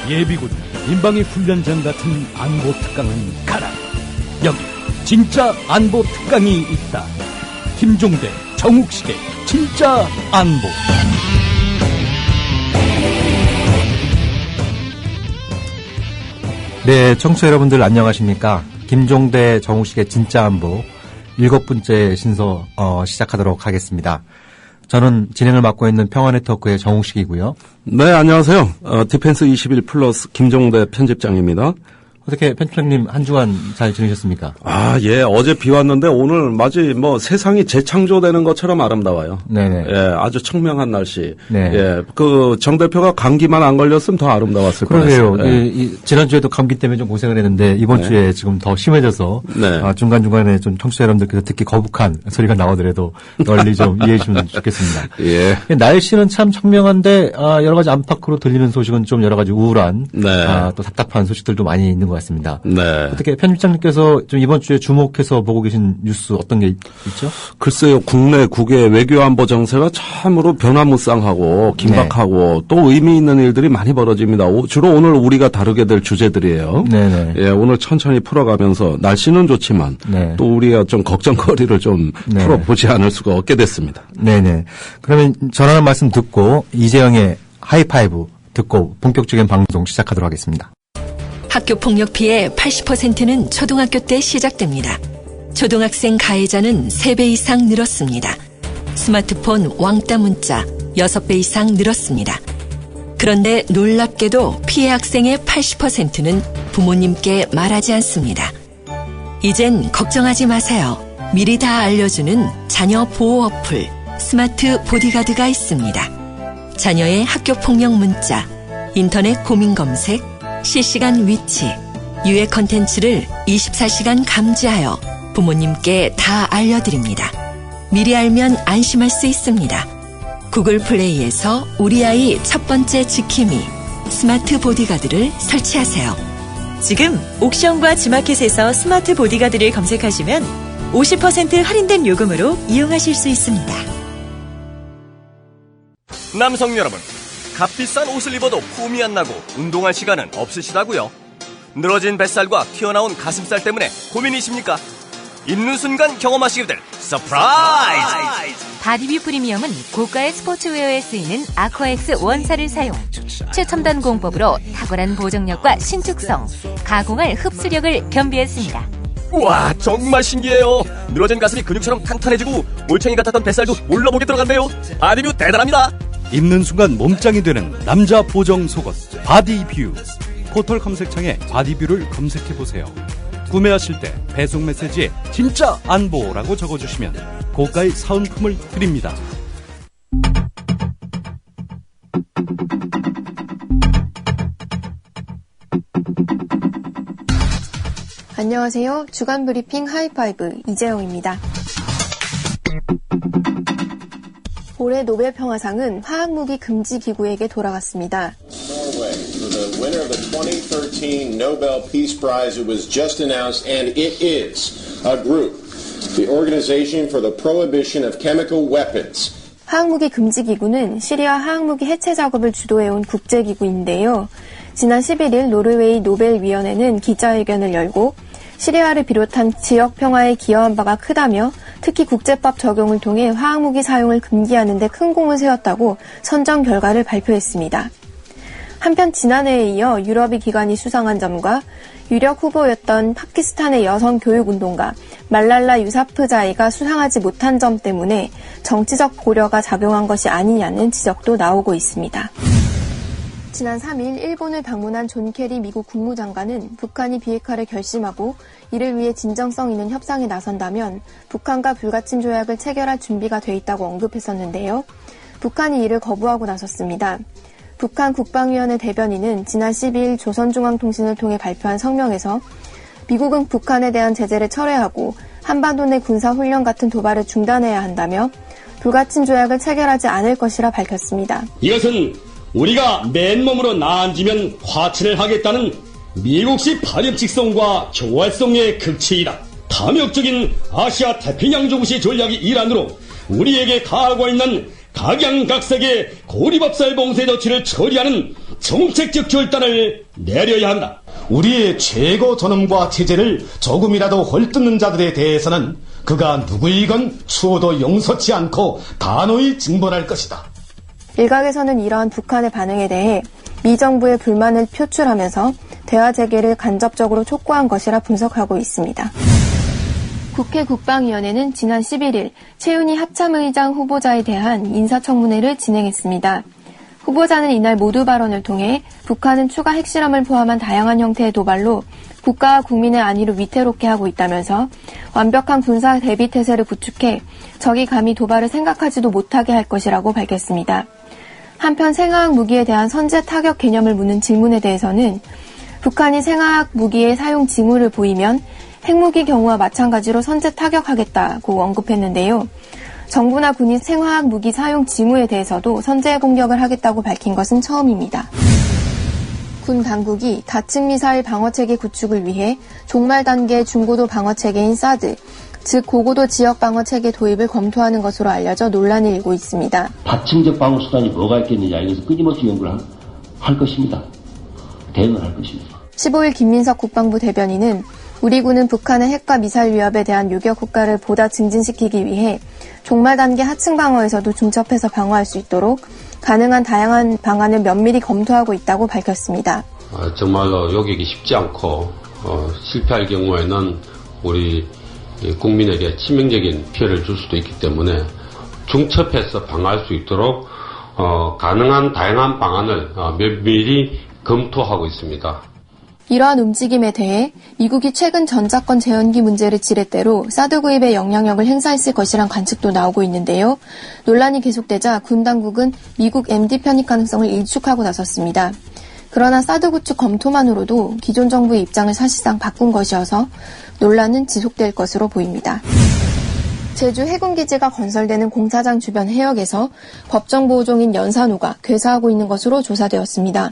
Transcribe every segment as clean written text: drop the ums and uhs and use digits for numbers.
예비군, 민방위 훈련장 같은 안보 특강은 가라. 여기 진짜 안보 특강이 있다. 김종대, 정욱식의 진짜 안보. 네, 청취자 여러분들 안녕하십니까? 김종대, 정욱식의 진짜 안보 7번째 신서 시작하도록 하겠습니다. 저는 진행을 맡고 있는 평화네트워크의 정욱식이고요. 네, 안녕하세요. 디펜스 21 플러스 김종대 편집장입니다. 어떻게 편집장님 한 주간 잘 지내셨습니까? 아, 예. 어제 비 왔는데 오늘 마치 세상이 재창조되는 것처럼 아름다워요. 네네. 예, 아주 청명한 날씨. 네. 예, 정 대표가 감기만 안 걸렸으면 더 아름다웠을 거예요. 그러게요. 예. 지난주에도 감기 때문에 좀 고생을 했는데 이번 주에 지금 더 심해져서 중간중간에 좀 청취자 여러분들께서 듣기 거북한 소리가 나오더라도 널리 좀 이해해 주시면 좋겠습니다. 예. 날씨는 참 청명한데 여러 가지 안팎으로 들리는 소식은 좀 여러 가지 우울한 또 답답한 소식들도 많이 있는 것 같습니다. 네. 어떻게 편집장님께서 좀 이번 주에 주목해서 보고 계신 뉴스 어떤 게 있죠? 글쎄요, 국내 국외 외교안보 정세가 참으로 변화무쌍하고 긴박하고 또 의미 있는 일들이 많이 벌어집니다. 주로 오늘 우리가 다루게 될 주제들이에요. 네네. 예, 오늘 천천히 풀어가면서 날씨는 좋지만 또 우리가 좀 걱정거리를 좀 풀어보지 않을 수가 없게 됐습니다. 네네. 그러면 전하는 말씀 듣고 이재영의 하이파이브 듣고 본격적인 방송 시작하도록 하겠습니다. 학교 폭력 피해 80%는 초등학교 때 시작됩니다. 초등학생 가해자는 3배 이상 늘었습니다. 스마트폰 왕따 문자 6배 이상 늘었습니다. 그런데 놀랍게도 피해 학생의 80%는 부모님께 말하지 않습니다. 이젠 걱정하지 마세요. 미리 다 알려주는 자녀 보호 어플 스마트 보디가드가 있습니다. 자녀의 학교 폭력 문자, 인터넷 고민 검색, 실시간 위치, 유해 컨텐츠를 24시간 감지하여 부모님께 다 알려드립니다. 미리 알면 안심할 수 있습니다. 구글 플레이에서 우리 아이 첫 번째 지킴이 스마트 보디가드를 설치하세요. 지금 옥션과 지마켓에서 스마트 보디가드를 검색하시면 50% 할인된 요금으로 이용하실 수 있습니다. 남성 여러분, 값비싼 옷을 입어도 폼이 안 나고 운동할 시간은 없으시다고요? 늘어진 뱃살과 튀어나온 가슴살 때문에 고민이십니까? 입는 순간 경험하시게 될 서프라이즈! 바디뷰 프리미엄은 고가의 스포츠웨어에 쓰이는 아쿠아엑스 원사를 사용, 최첨단 공법으로 탁월한 보정력과 신축성, 가공할 흡수력을 겸비했습니다. 우와, 정말 신기해요. 늘어진 가슴이 근육처럼 탄탄해지고 올챙이 같았던 뱃살도 몰라보게 들어간대요. 바디뷰 대단합니다. 입는 순간 몸짱이 되는 남자 보정 속옷 바디뷰. 포털 검색창에 바디뷰를 검색해보세요. 구매하실 때 배송 메시지에 진짜 안보라고 적어주시면 고가의 사은품을 드립니다. 안녕하세요. 주간 브리핑 하이파이브 이재영입니다. 올해 노벨 평화상은 화학무기 금지 기구에게 돌아갔습니다. The winner of the 2013 Nobel Peace Prize, it was just announced, and it is a group, the Organization for the Prohibition of Chemical Weapons. 화학무기 금지 기구는 시리아 화학무기 해체 작업을 주도해온 국제기구인데요. 지난 11일 노르웨이 노벨위원회는 기자회견을 열고 시리아를 비롯한 지역 평화에 기여한 바가 크다며 특히 국제법 적용을 통해 화학무기 사용을 금기하는 데 큰 공을 세웠다고 선정 결과를 발표했습니다. 한편 지난해에 이어 유럽이 기관이 수상한 점과 유력 후보였던 파키스탄의 여성 교육운동가 말랄라 유사프자이가 수상하지 못한 점 때문에 정치적 고려가 작용한 것이 아니냐는 지적도 나오고 있습니다. 지난 3일 일본을 방문한 존 케리 미국 국무장관은 북한이 비핵화를 결심하고 이를 위해 진정성 있는 협상에 나선다면 북한과 불가침 조약을 체결할 준비가 돼 있다고 언급했었는데요. 북한이 이를 거부하고 나섰습니다. 북한 국방위원회 대변인은 지난 12일 조선중앙통신을 통해 발표한 성명에서 미국은 북한에 대한 제재를 철회하고 한반도 내 군사훈련 같은 도발을 중단해야 한다며 불가침 조약을 체결하지 않을 것이라 밝혔습니다. 이것은 우리가 맨몸으로 나앉으면 화친을 하겠다는 미국식 파렴직성과 교활성의 극치이다. 탐욕적인 아시아 태평양 조구시 전략의 일환으로 우리에게 가하고 있는 각양각색의 고리밥살 봉쇄 조치를 처리하는 정책적 결단을 내려야 한다. 우리의 최고 존엄과 체제를 조금이라도 헐뜯는 자들에 대해서는 그가 누구이건 추호도 용서치 않고 단호히 징벌할 것이다. 일각에서는 이러한 북한의 반응에 대해 미 정부의 불만을 표출하면서 대화 재개를 간접적으로 촉구한 것이라 분석하고 있습니다. 국회 국방위원회는 지난 11일 최윤희 합참의장 후보자에 대한 인사청문회를 진행했습니다. 후보자는 이날 모두 발언을 통해 북한은 추가 핵실험을 포함한 다양한 형태의 도발로 국가와 국민의 안위를 위태롭게 하고 있다면서 완벽한 군사 대비 태세를 구축해 적이 감히 도발을 생각하지도 못하게 할 것이라고 밝혔습니다. 한편 생화학 무기에 대한 선제 타격 개념을 묻는 질문에 대해서는 북한이 생화학 무기의 사용 징후를 보이면 핵무기 경우와 마찬가지로 선제 타격하겠다고 언급했는데요. 정부나 군이 생화학 무기 사용 징후에 대해서도 선제 공격을 하겠다고 밝힌 것은 처음입니다. 군 당국이 다층 미사일 방어체계 구축을 위해 종말 단계 중고도 방어체계인 사드, 즉 고고도 지역 방어체계 도입을 검토하는 것으로 알려져 논란이 일고 있습니다. 다층적 방어 수단이 뭐가 있겠느냐 이것을 끊임없이 연구를 할 것입니다. 대응을 할 것입니다. 15일 김민석 국방부 대변인은 우리 군은 북한의 핵과 미사일 위협에 대한 요격 효과를 보다 증진시키기 위해 종말 단계 하층 방어에서도 중첩해서 방어할 수 있도록 가능한 다양한 방안을 면밀히 검토하고 있다고 밝혔습니다. 정말로 요격이 쉽지 않고 실패할 경우에는 우리 국민에게 치명적인 피해를 줄 수도 있기 때문에 중첩해서 방어할 수 있도록 가능한 다양한 방안을 면밀히 검토하고 있습니다. 이러한 움직임에 대해 미국이 최근 전자권 재연기 문제를 지렛대로 사드 구입에 영향력을 행사했을 것이란 관측도 나오고 있는데요. 논란이 계속되자 군 당국은 미국 MD 편입 가능성을 일축하고 나섰습니다. 그러나 사드 구축 검토만으로도 기존 정부의 입장을 사실상 바꾼 것이어서 논란은 지속될 것으로 보입니다. 제주 해군기지가 건설되는 공사장 주변 해역에서 법정보호종인 연산호가 괴사하고 있는 것으로 조사되었습니다.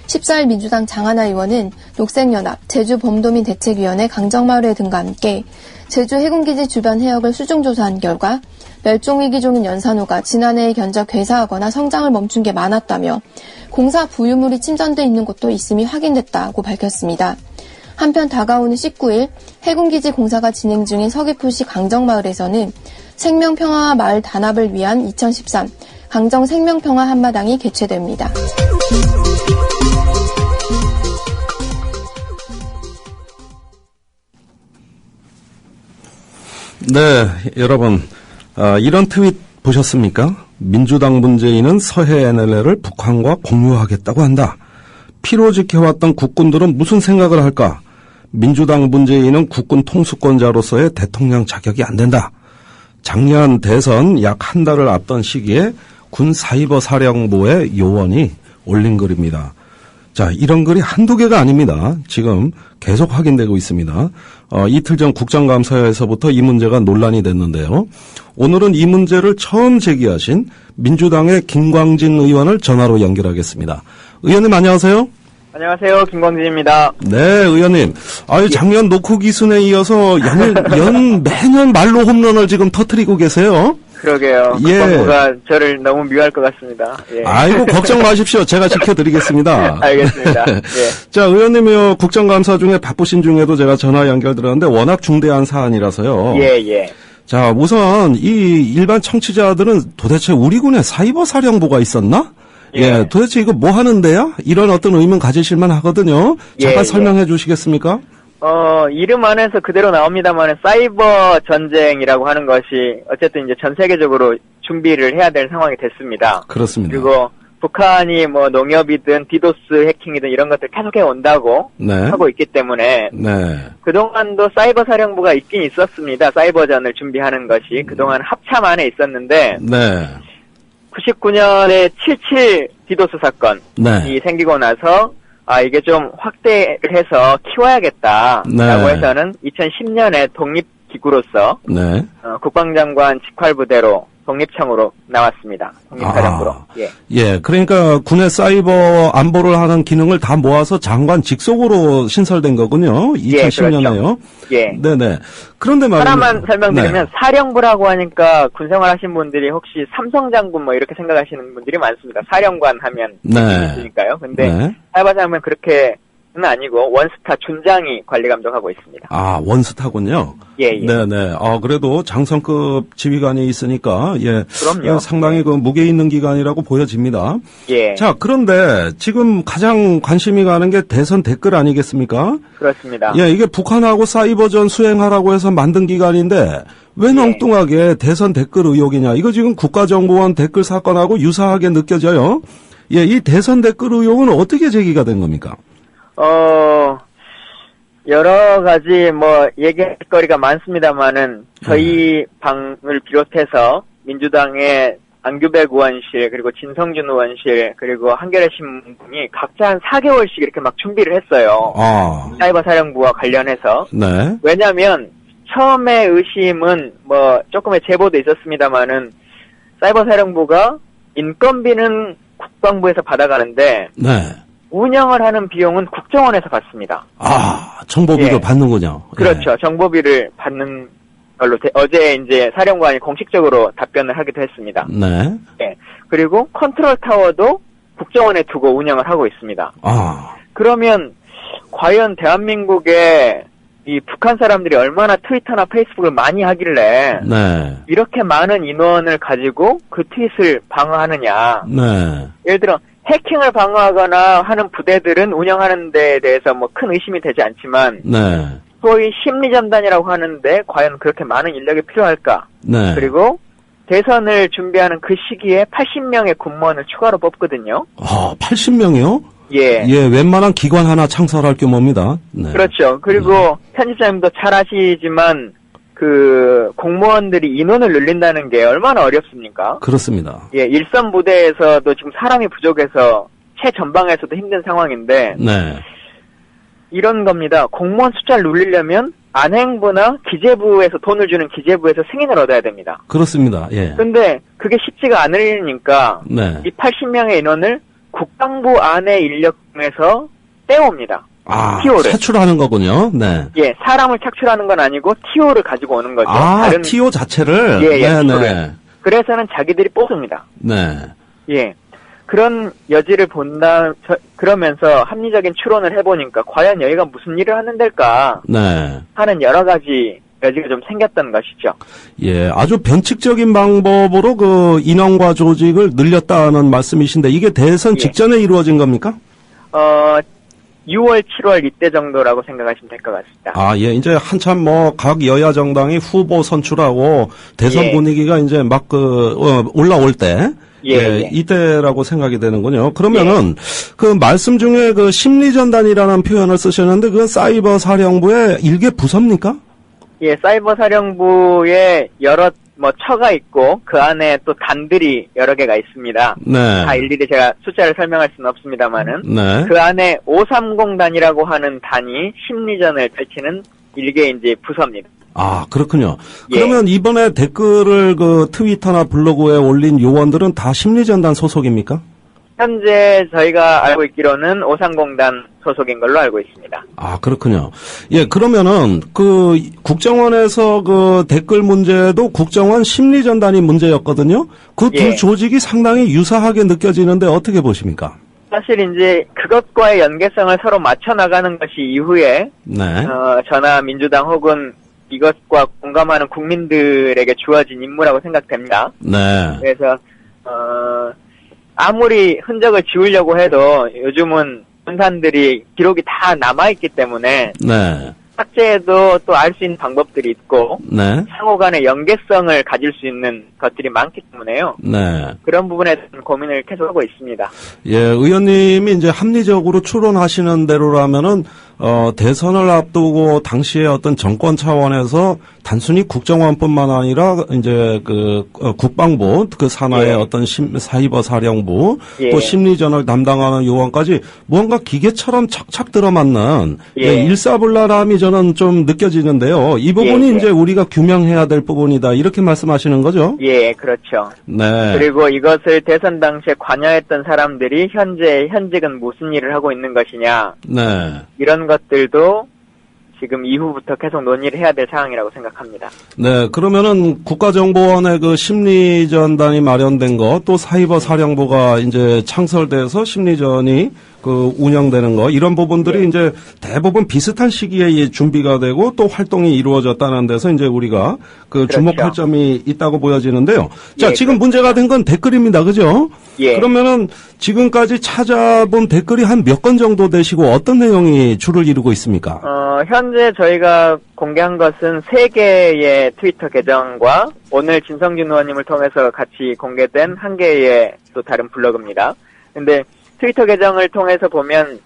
14일 민주당 장하나 의원은 녹색연합, 제주범도민 대책위원회 강정마을회 등과 함께 제주 해군기지 주변 해역을 수중조사한 결과 멸종위기종인 연산호가 지난해에 견적 괴사하거나 성장을 멈춘 게 많았다며 공사 부유물이 침전돼 있는 곳도 있음이 확인됐다고 밝혔습니다. 한편 다가오는 19일 해군기지 공사가 진행 중인 서귀포시 강정마을에서는 생명평화와 마을 단합을 위한 2013 강정생명평화 한마당이 개최됩니다. 네, 여러분 이런 트윗 보셨습니까? 민주당 문재인은 서해 NLL을 북한과 공유하겠다고 한다. 피로 지켜왔던 국군들은 무슨 생각을 할까? 민주당 문재인은 국군 통수권자로서의 대통령 자격이 안 된다. 작년 대선 약 한 달을 앞둔 시기에 군 사이버 사령부의 요원이 올린 글입니다. 자, 이런 글이 한두 개가 아닙니다. 지금 계속 확인되고 있습니다. 이틀 전 국정감사에서부터 이 문제가 논란이 됐는데요. 오늘은 이 문제를 처음 제기하신 민주당의 김광진 의원을 전화로 연결하겠습니다. 의원님 안녕하세요. 안녕하세요. 김광진입니다. 네, 의원님. 작년 노크 기순에 이어서 매년 말로 홈런을 지금 터뜨리고 계세요. 그러게요. 예. 국방부가 저를 너무 미워할 것 같습니다. 예. 아이고, 걱정 마십시오. 제가 지켜드리겠습니다. 알겠습니다. 예. 자, 의원님이 국정감사 중에 바쁘신 중에도 제가 전화 연결드렸는데 워낙 중대한 사안이라서요. 예. 자, 우선 이 일반 청취자들은 도대체 우리 군에 사이버 사령부가 있었나? 예, 도대체 이거 뭐 하는데요? 이런 어떤 의문 가지실만 하거든요. 잠깐 설명해 주시겠습니까? 이름 안에서 그대로 나옵니다만 사이버 전쟁이라고 하는 것이 어쨌든 이제 전 세계적으로 준비를 해야 될 상황이 됐습니다. 그렇습니다. 그리고 북한이 뭐 농협이든 디도스 해킹이든 이런 것들 계속해 온다고 하고 있기 때문에 그동안도 사이버 사령부가 있긴 있었습니다. 사이버전을 준비하는 것이 그동안 합참 안에 있었는데 99년에 77 디도스 사건이 생기고 나서 이게 좀 확대를 해서 키워야겠다라고 해서는 2010년에 독립기구로서 국방장관 직활부대로 독립청으로 나왔습니다. 독립사령부로. 예, 그러니까 군의 사이버 안보를 하는 기능을 다 모아서 장관 직속으로 신설된 거군요. 2010년에요. 예. 네네. 그런데 말이죠. 하나만 설명드리면 사령부라고 하니까 군 생활하신 분들이 혹시 삼성 장군 뭐 이렇게 생각하시는 분들이 많습니다. 사령관 하면 있으니까요. 근데 사이버 하면 그렇게 는 아니고 원스타 준장이 관리 감독하고 있습니다. 아, 원스타군요. 예. 네네. 그래도 장성급 지휘관이 있으니까 그럼요. 상당히 그 무게 있는 기관이라고 보여집니다. 예. 자, 그런데 지금 가장 관심이 가는 게 대선 댓글 아니겠습니까? 그렇습니다. 예, 이게 북한하고 사이버전 수행하라고 해서 만든 기관인데 왜 엉뚱하게 대선 댓글 의혹이냐? 이거 지금 국가정보원 댓글 사건하고 유사하게 느껴져요. 예, 이 대선 댓글 의혹은 어떻게 제기가 된 겁니까? 여러 가지 얘기할 거리가 많습니다만은 저희 방을 비롯해서 민주당의 안규백 의원실 그리고 진성준 의원실 그리고 한겨레 신문이 각자 한 4개월씩 이렇게 막 준비를 했어요. 사이버 사령부와 관련해서. 네. 왜냐하면 처음에 의심은 조금의 제보도 있었습니다만은 사이버 사령부가 인건비는 국방부에서 받아가는데. 네. 운영을 하는 비용은 국정원에서 받습니다. 정보비도 받는군요. 그렇죠. 정보비를 받는 걸로 어제 이제 사령관이 공식적으로 답변을 하기도 했습니다. 네. 예. 그리고 컨트롤 타워도 국정원에 두고 운영을 하고 있습니다. 그러면 과연 대한민국에 이 북한 사람들이 얼마나 트위터나 페이스북을 많이 하길래 이렇게 많은 인원을 가지고 그 트윗을 방어하느냐. 예를 들어 해킹을 방어하거나 하는 부대들은 운영하는 데에 대해서 큰 의심이 되지 않지만 소위 심리전단이라고 하는데 과연 그렇게 많은 인력이 필요할까? 그리고 대선을 준비하는 그 시기에 80명의 군무원을 추가로 뽑거든요. 80명이요? 예. 웬만한 기관 하나 창설할 규모입니다. 네. 그렇죠. 그리고 편집자님도 잘 아시지만 공무원들이 인원을 늘린다는 게 얼마나 어렵습니까? 그렇습니다. 예, 일선 부대에서도 지금 사람이 부족해서 최전방에서도 힘든 상황인데. 이런 겁니다. 공무원 숫자를 늘리려면 안행부나 기재부에서 돈을 주는 기재부에서 승인을 얻어야 됩니다. 그렇습니다. 예. 근데 그게 쉽지가 않으니까. 이 80명의 인원을 국방부 안의 인력 중에서 떼옵니다. TO를. 차출하는 거군요. 네. 예, 사람을 착출하는 건 아니고 TO를 가지고 오는 거죠. 다른 TO 자체를? TO를. 그래서는 자기들이 뽑습니다. 네. 예. 그런 여지를 그러면서 합리적인 추론을 해보니까 과연 여기가 무슨 일을 하는 데일까? 하는 여러 가지 여지가 좀 생겼던 것이죠. 예, 아주 변칙적인 방법으로 인원과 조직을 늘렸다는 말씀이신데 이게 대선 직전에 이루어진 겁니까? 6월, 7월 이때 정도라고 생각하시면 될 것 같습니다. 예, 이제 한참 각 여야 정당이 후보 선출하고 대선 분위기가 이제 막 올라올 때. 이때라고 생각이 되는군요. 그러면은 말씀 중에 심리전단이라는 표현을 쓰셨는데 그건 사이버 사령부의 일개 부서입니까? 예, 사이버 사령부에 여러 처가 있고 그 안에 또 단들이 여러 개가 있습니다. 다 일일이 제가 숫자를 설명할 수는 없습니다만은 그 안에 530단이라고 하는 단이 심리전을 펼치는 일개 이제 부서입니다. 그렇군요. 그러면 이번에 댓글을 트위터나 블로그에 올린 요원들은 다 심리전단 소속입니까? 현재 저희가 알고 있기로는 530단 소속인 걸로 알고 있습니다. 그렇군요. 예, 그러면은 국정원에서 댓글 문제도 국정원 심리전단이 문제였거든요. 그 두 조직이 상당히 유사하게 느껴지는데 어떻게 보십니까? 사실 이제 그것과의 연계성을 서로 맞춰 나가는 것이 이후에 저나 민주당 혹은 이것과 공감하는 국민들에게 주어진 임무라고 생각됩니다. 그래서 아무리 흔적을 지우려고 해도 요즘은 군산들이 기록이 다 남아있기 때문에 삭제해도 또 알 수 있는 방법들이 있고 상호 간의 연계성을 가질 수 있는 것들이 많기 때문에요. 그런 부분에 대한 고민을 계속하고 있습니다. 예, 의원님이 이제 합리적으로 추론하시는 대로라면은 대선을 앞두고 당시에 어떤 정권 차원에서 단순히 국정원뿐만 아니라 이제 국방부 그 산하의 어떤 사이버 사령부 또 심리전을 담당하는 요원까지 무언가 기계처럼 착착 들어맞는 일사불란함이 저는 좀 느껴지는데요. 이 부분이 이제 우리가 규명해야 될 부분이다 이렇게 말씀하시는 거죠? 예, 그렇죠. 네. 그리고 이것을 대선 당시에 관여했던 사람들이 현직은 무슨 일을 하고 있는 것이냐. 네. 이런 것들도 지금 이후부터 계속 논의를 해야 될 상황이라고 생각합니다. 네, 그러면은 국가정보원의 그 심리전단이 마련된 거, 또 사이버 사령부가 이제 창설돼서 심리전이 운영되는 거, 이런 부분들이 이제 대부분 비슷한 시기에 준비가 되고 또 활동이 이루어졌다는 데서 이제 우리가 주목할 점이 있다고 보여지는데요. 자, 지금 문제가 된 건 댓글입니다. 그죠? 그러면은 지금까지 찾아본 댓글이 한 몇 건 정도 되시고 어떤 내용이 주를 이루고 있습니까? 현재 저희가 공개한 것은 3개의 트위터 계정과 오늘 진성준 의원님을 통해서 같이 공개된 1개의 또 다른 블로그입니다. 근데 트위터 계정을 통해서 보면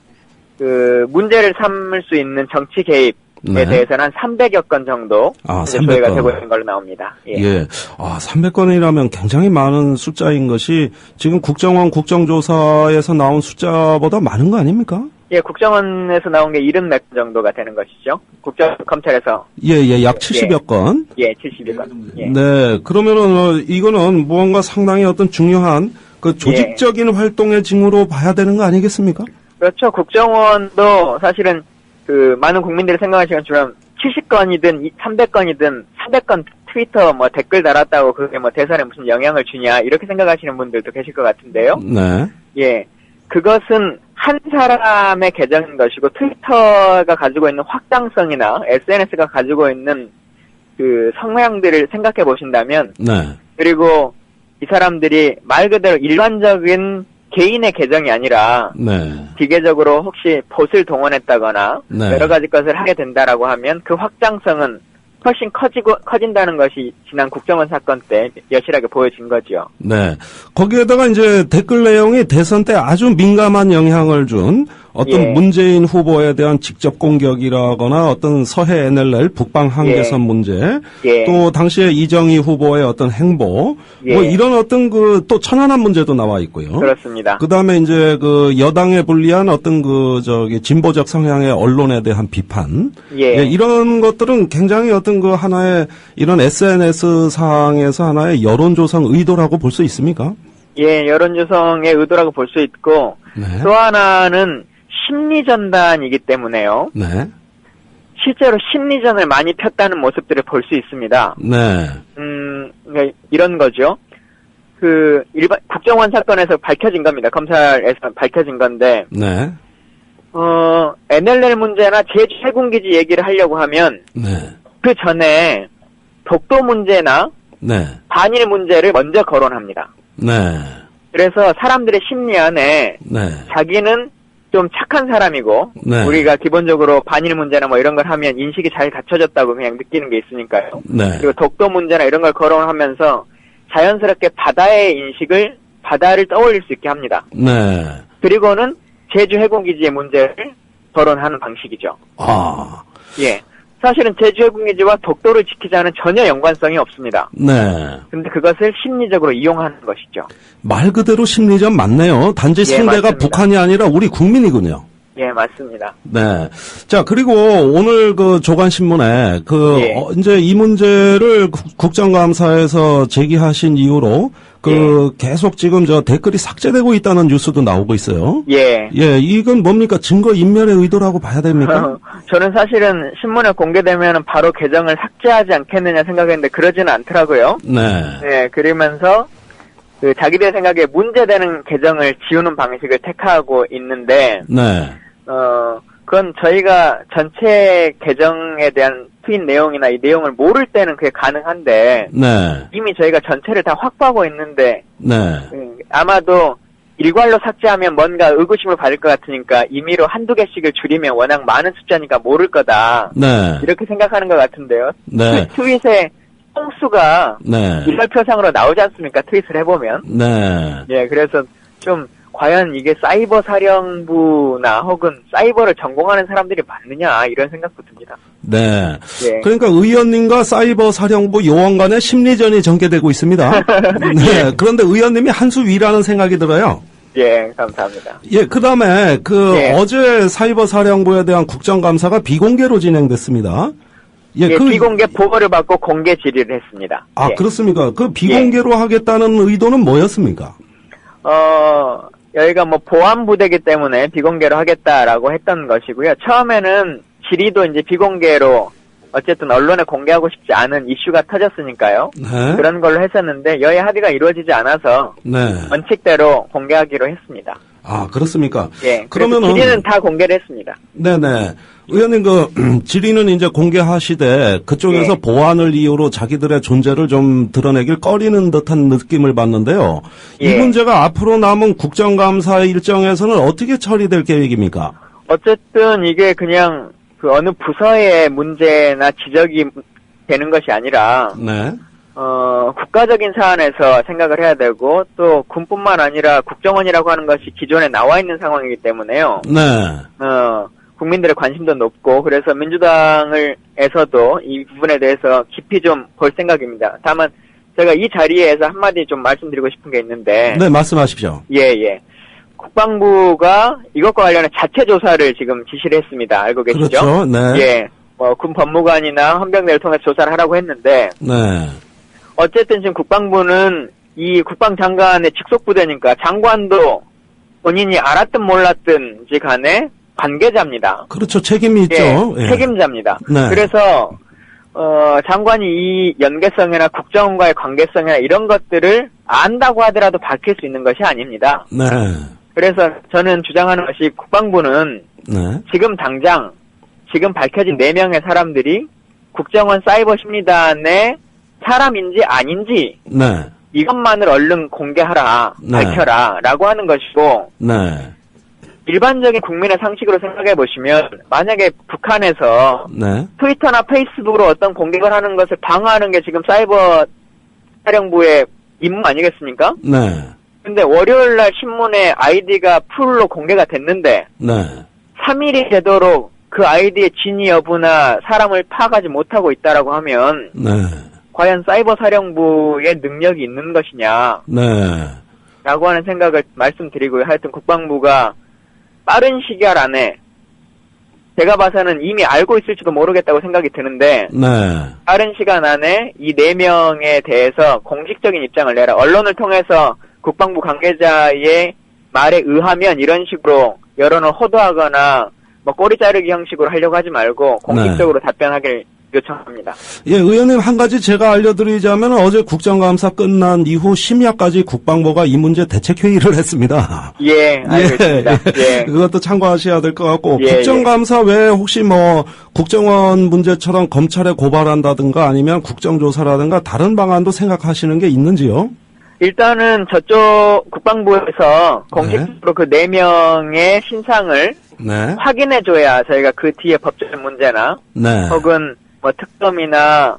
문제를 삼을 수 있는 정치 개입에 대해서는 한 300여 건 정도 저희가 되고 있는 걸로 나옵니다. 예. 300건이라면 굉장히 많은 숫자인 것이 지금 국정원 국정조사에서 나온 숫자보다 많은 거 아닙니까? 예, 국정원에서 나온 게 70몇 건 정도가 되는 것이죠. 검찰에서. 약 70여 건. 70여 건. 네, 그러면은 이거는 무언가 상당히 어떤 중요한 조직적인 활동의 징후로 봐야 되는 거 아니겠습니까? 그렇죠. 국정원도 사실은 많은 국민들이 생각하시는 것처럼 70건이든 300건이든 300건 트위터 댓글 달았다고 그게 대선에 무슨 영향을 주냐 이렇게 생각하시는 분들도 계실 것 같은데요. 네. 예. 그것은 한 사람의 계정인 것이고 트위터가 가지고 있는 확장성이나 SNS가 가지고 있는 성향들을 생각해 보신다면 그리고 이 사람들이 말 그대로 일반적인 개인의 계정이 아니라 기계적으로 혹시 봇을 동원했다거나 여러 가지 것을 하게 된다라고 하면 그 확장성은 훨씬 커진다는 것이 지난 국정원 사건 때 여실하게 보여진 거죠. 네. 거기에다가 이제 댓글 내용이 대선 때 아주 민감한 영향을 준 어떤 문재인 후보에 대한 직접 공격이라거나 어떤 서해 NLL 북방 한계선 문제, 또 당시에 이정희 후보의 어떤 행보, 이런 어떤 또 천안함 문제도 나와 있고요. 그렇습니다. 그다음에 이제 여당에 불리한 어떤 진보적 성향의 언론에 대한 비판, 이런 것들은 굉장히 어떤 하나의 이런 SNS 상에서 하나의 여론 조성 의도라고 볼 수 있습니까? 예, 여론 조성의 의도라고 볼 수 있고 또 하나는 심리전단이기 때문에요. 실제로 심리전을 많이 폈다는 모습들을 볼 수 있습니다. 그러니까 이런 거죠. 국정원 사건에서 밝혀진 겁니다. 검찰에서 밝혀진 건데. NLL 문제나 제주 해군기지 얘기를 하려고 하면. 그 전에 독도 문제나. 반일 문제를 먼저 거론합니다. 그래서 사람들의 심리 안에. 자기는 좀 착한 사람이고 우리가 기본적으로 반일 문제나 이런 걸 하면 인식이 잘 갖춰졌다고 그냥 느끼는 게 있으니까요. 그리고 독도 문제나 이런 걸 거론하면서 자연스럽게 바다를 떠올릴 수 있게 합니다. 그리고는 제주 해군기지의 문제를 거론하는 방식이죠. 예. 사실은 제주 해군기지와 독도를 지키자는 전혀 연관성이 없습니다. 근데 그것을 심리적으로 이용하는 것이죠. 말 그대로 심리전 맞네요. 단지 상대가 맞습니다. 북한이 아니라 우리 국민이군요. 예, 맞습니다. 네. 자, 그리고 오늘 조간신문에 이제 이 문제를 국정감사에서 제기하신 이후로 계속 지금 댓글이 삭제되고 있다는 뉴스도 나오고 있어요. 예, 이건 뭡니까? 증거 인멸의 의도라고 봐야 됩니까? 저는 사실은 신문에 공개되면 바로 계정을 삭제하지 않겠느냐 생각했는데 그러지는 않더라고요. 네, 그러면서 자기들 생각에 문제되는 계정을 지우는 방식을 택하고 있는데 그건 저희가 전체 계정에 대한 트윗 내용이나 이 내용을 모를 때는 그게 가능한데 이미 저희가 전체를 다 확보하고 있는데 아마도 일괄로 삭제하면 뭔가 의구심을 받을 것 같으니까 임의로 한두 개씩을 줄이면 워낙 많은 숫자니까 모를 거다 이렇게 생각하는 것 같은데요. 트윗의 통수가 일괄표상으로 나오지 않습니까? 트윗을 해보면. 예, 그래서 좀 과연 이게 사이버 사령부나 혹은 사이버를 전공하는 사람들이 맞느냐 이런 생각도 듭니다. 네. 예. 그러니까 의원님과 사이버 사령부 요원 간의 심리전이 전개되고 있습니다. 네. 그런데 의원님이 한 수 위라는 생각이 들어요. 예, 감사합니다. 예, 그다음에 어제 사이버 사령부에 대한 국정감사가 비공개로 진행됐습니다. 예, 비공개 보고를 받고 공개 질의를 했습니다. 아, 예. 그렇습니까? 그 비공개로 하겠다는 의도는 뭐였습니까? 여기가 뭐 보안부대이기 때문에 비공개로 하겠다라고 했던 것이고요. 처음에는 질의도 이제 비공개로 어쨌든 언론에 공개하고 싶지 않은 이슈가 터졌으니까요. 네. 그런 걸로 했었는데 여야 합의가 이루어지지 않아서 네. 원칙대로 공개하기로 했습니다. 아, 그렇습니까? 예. 그러면은 질의는 다 공개를 했습니다. 네네. 의원님 질의는 이제 공개하시되 그쪽에서 예. 보안을 이유로 자기들의 존재를 좀 드러내길 꺼리는 듯한 느낌을 받는데요. 예. 이 문제가 앞으로 남은 국정감사 일정에서는 어떻게 처리될 계획입니까? 어쨌든 이게 그냥 그 어느 부서의 문제나 지적이 되는 것이 아니라 네. 국가적인 사안에서 생각을 해야 되고 또 군뿐만 아니라 국정원이라고 하는 것이 기존에 나와 있는 상황이기 때문에요. 네. 국민들의 관심도 높고 그래서 민주당에서도 이 부분에 대해서 깊이 좀 볼 생각입니다. 다만 제가 이 자리에서 한마디 좀 말씀드리고 싶은 게 있는데. 네, 말씀하십시오. 예. 국방부가 이것과 관련해 자체 조사를 지금 지시를 했습니다. 알고 계시죠? 그렇죠. 네. 예. 군 법무관이나 헌병대를 통해서 조사를 하라고 했는데. 네. 어쨌든 지금 국방부는 이 국방장관의 직속부대니까 장관도 본인이 알았든 몰랐든지 간에 관계자입니다. 그렇죠. 책임이 있죠. 예, 책임자입니다. 네. 그래서 장관이 이 연계성이나 국정원과의 관계성이나 이런 것들을 안다고 하더라도 밝힐 수 있는 것이 아닙니다. 네. 그래서 저는 주장하는 것이 국방부는 네. 지금 당장 지금 밝혀진 4명의 사람들이 국정원 사이버 심리단의 사람인지 아닌지 네. 이것만을 얼른 공개하라, 네. 밝혀라 라고 하는 것이고 네. 일반적인 국민의 상식으로 생각해 보시면 만약에 북한에서 네. 트위터나 페이스북으로 어떤 공격을 하는 것을 방어하는 게 지금 사이버 사령부의 임무 아니겠습니까? 네. 근데 월요일날 신문에 아이디가 풀로 공개가 됐는데 네. 3일이 되도록 그 아이디의 진위 여부나 사람을 파악하지 못하고 있다라고 하면 네. 과연 사이버 사령부의 능력이 있는 것이냐 네. 라고 하는 생각을 말씀드리고요. 하여튼 국방부가 빠른 시간 안에 제가 봐서는 이미 알고 있을지도 모르겠다고 생각이 드는데 네. 빠른 시간 안에 이 4명에 대해서 공식적인 입장을 내라. 언론을 통해서 국방부 관계자의 말에 의하면 이런 식으로 여론을 호도하거나 뭐 꼬리 자르기 형식으로 하려고 하지 말고 공식적으로 답변하길 요청합니다. 예, 의원님 한 가지 제가 알려드리자면 어제 국정감사 끝난 이후 심야까지 국방부가 이 문제 대책회의를 했습니다. 예, 알고 있습니다. 예. 그것도 참고하셔야 될 것 같고 예, 국정감사 외에 혹시 뭐 국정원 문제처럼 검찰에 고발한다든가 아니면 국정조사라든가 다른 방안도 생각하시는 게 있는지요? 일단은 저쪽 국방부에서 공식적으로 그 4명의 신상을 네. 확인해줘야 저희가 그 뒤에 법적 문제나 네. 혹은 뭐 특검이나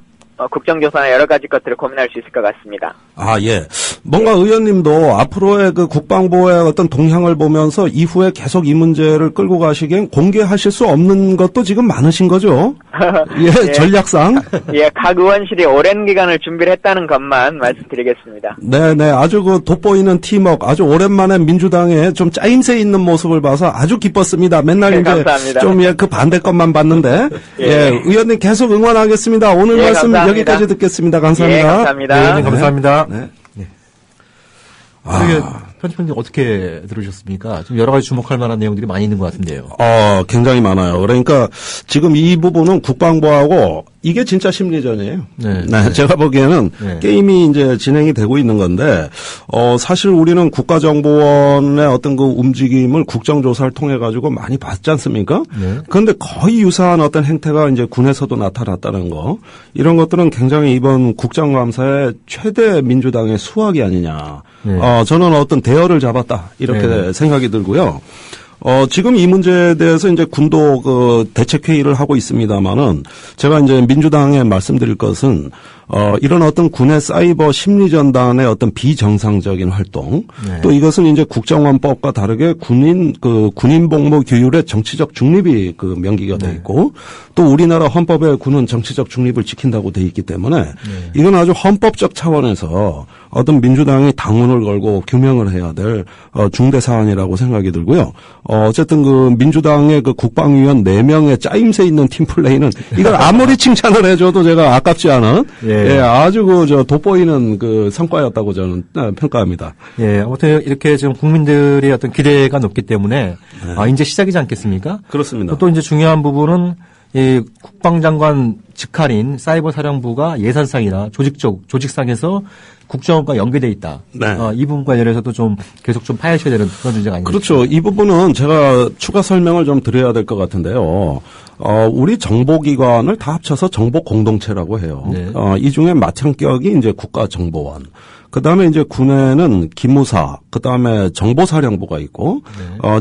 국정조사나 여러 가지 것들을 고민할 수 있을 것 같습니다. 아, 예. 뭔가 의원님도 앞으로의 그 국방부의 어떤 동향을 보면서 이후에 계속 이 문제를 끌고 가시기엔 공개하실 수 없는 것도 지금 많으신 거죠? 예, 전략상. 예, 각 의원실이 오랜 기간을 준비를 했다는 것만 말씀드리겠습니다. 네네. 아주 그 돋보이는 팀워크, 아주 오랜만에 민주당에 좀 짜임새 있는 모습을 봐서 아주 기뻤습니다. 맨날 네, 이제 감사합니다. 좀 그 반대 것만 봤는데. 예. 예, 의원님 계속 응원하겠습니다. 오늘 예, 말씀 감사합니다. 여기까지 듣겠습니다. 감사합니다. 예, 감사합니다. 네, 의원님 감사합니다. 네. 그게 편집장님 어떻게 들으셨습니까? 좀 여러 가지 주목할 만한 내용들이 많이 있는 것 같은데요. 굉장히 많아요. 그러니까 지금 이 부분은 국방부하고 이게 진짜 심리전이에요. 네, 제가 보기에는 게임이 이제 진행이 되고 있는 건데, 사실 우리는 국가정보원의 어떤 그 움직임을 국정조사를 통해 가지고 많이 봤지 않습니까? 그런데 거의 유사한 어떤 행태가 이제 군에서도 나타났다는 거, 이런 것들은 굉장히 이번 국정감사의 최대 민주당의 수확이 아니냐. 저는 어떤 대열을 잡았다 이렇게 생각이 들고요. 지금 이 문제에 대해서 이제 군도 대책회의를 하고 있습니다만은 제가 이제 민주당에 말씀드릴 것은 이런 어떤 군의 사이버 심리전단의 어떤 비정상적인 활동, 네. 또 이것은 이제 국정원법과 다르게 군인복무 규율의 정치적 중립이 명기가 돼 있고, 또 우리나라 헌법에 군은 정치적 중립을 지킨다고 돼 있기 때문에 이건 아주 헌법적 차원에서 어떤 민주당이 당론을 걸고 규명을 해야 될 중대 사안이라고 생각이 들고요. 어쨌든 민주당의 국방위원 4명의 짜임새 있는 팀플레이는 이걸 아무리 칭찬을 해줘도 제가 아깝지 않은 아주 돋보이는 성과였다고 저는 평가합니다. 예, 아무튼 이렇게 지금 국민들의 어떤 기대가 높기 때문에 이제 시작이지 않겠습니까? 그렇습니다. 또 이제 중요한 부분은 이 국방장관 직할인 사이버사령부가 예산상이나 조직상에서 국정원과 연계돼 있다. 네. 이 부분 관련해서도 좀 계속 좀 파헤쳐야 되는 그런 문제가 아닌가. 그렇죠. 이 부분은 제가 추가 설명을 좀 드려야 될 것 같은데요. 우리 정보기관을 다 합쳐서 정보공동체라고 해요. 네. 이 중에 맏형격이 이제 국가정보원. 그 다음에 이제 군에는 기무사, 그 다음에 정보사령부가 있고,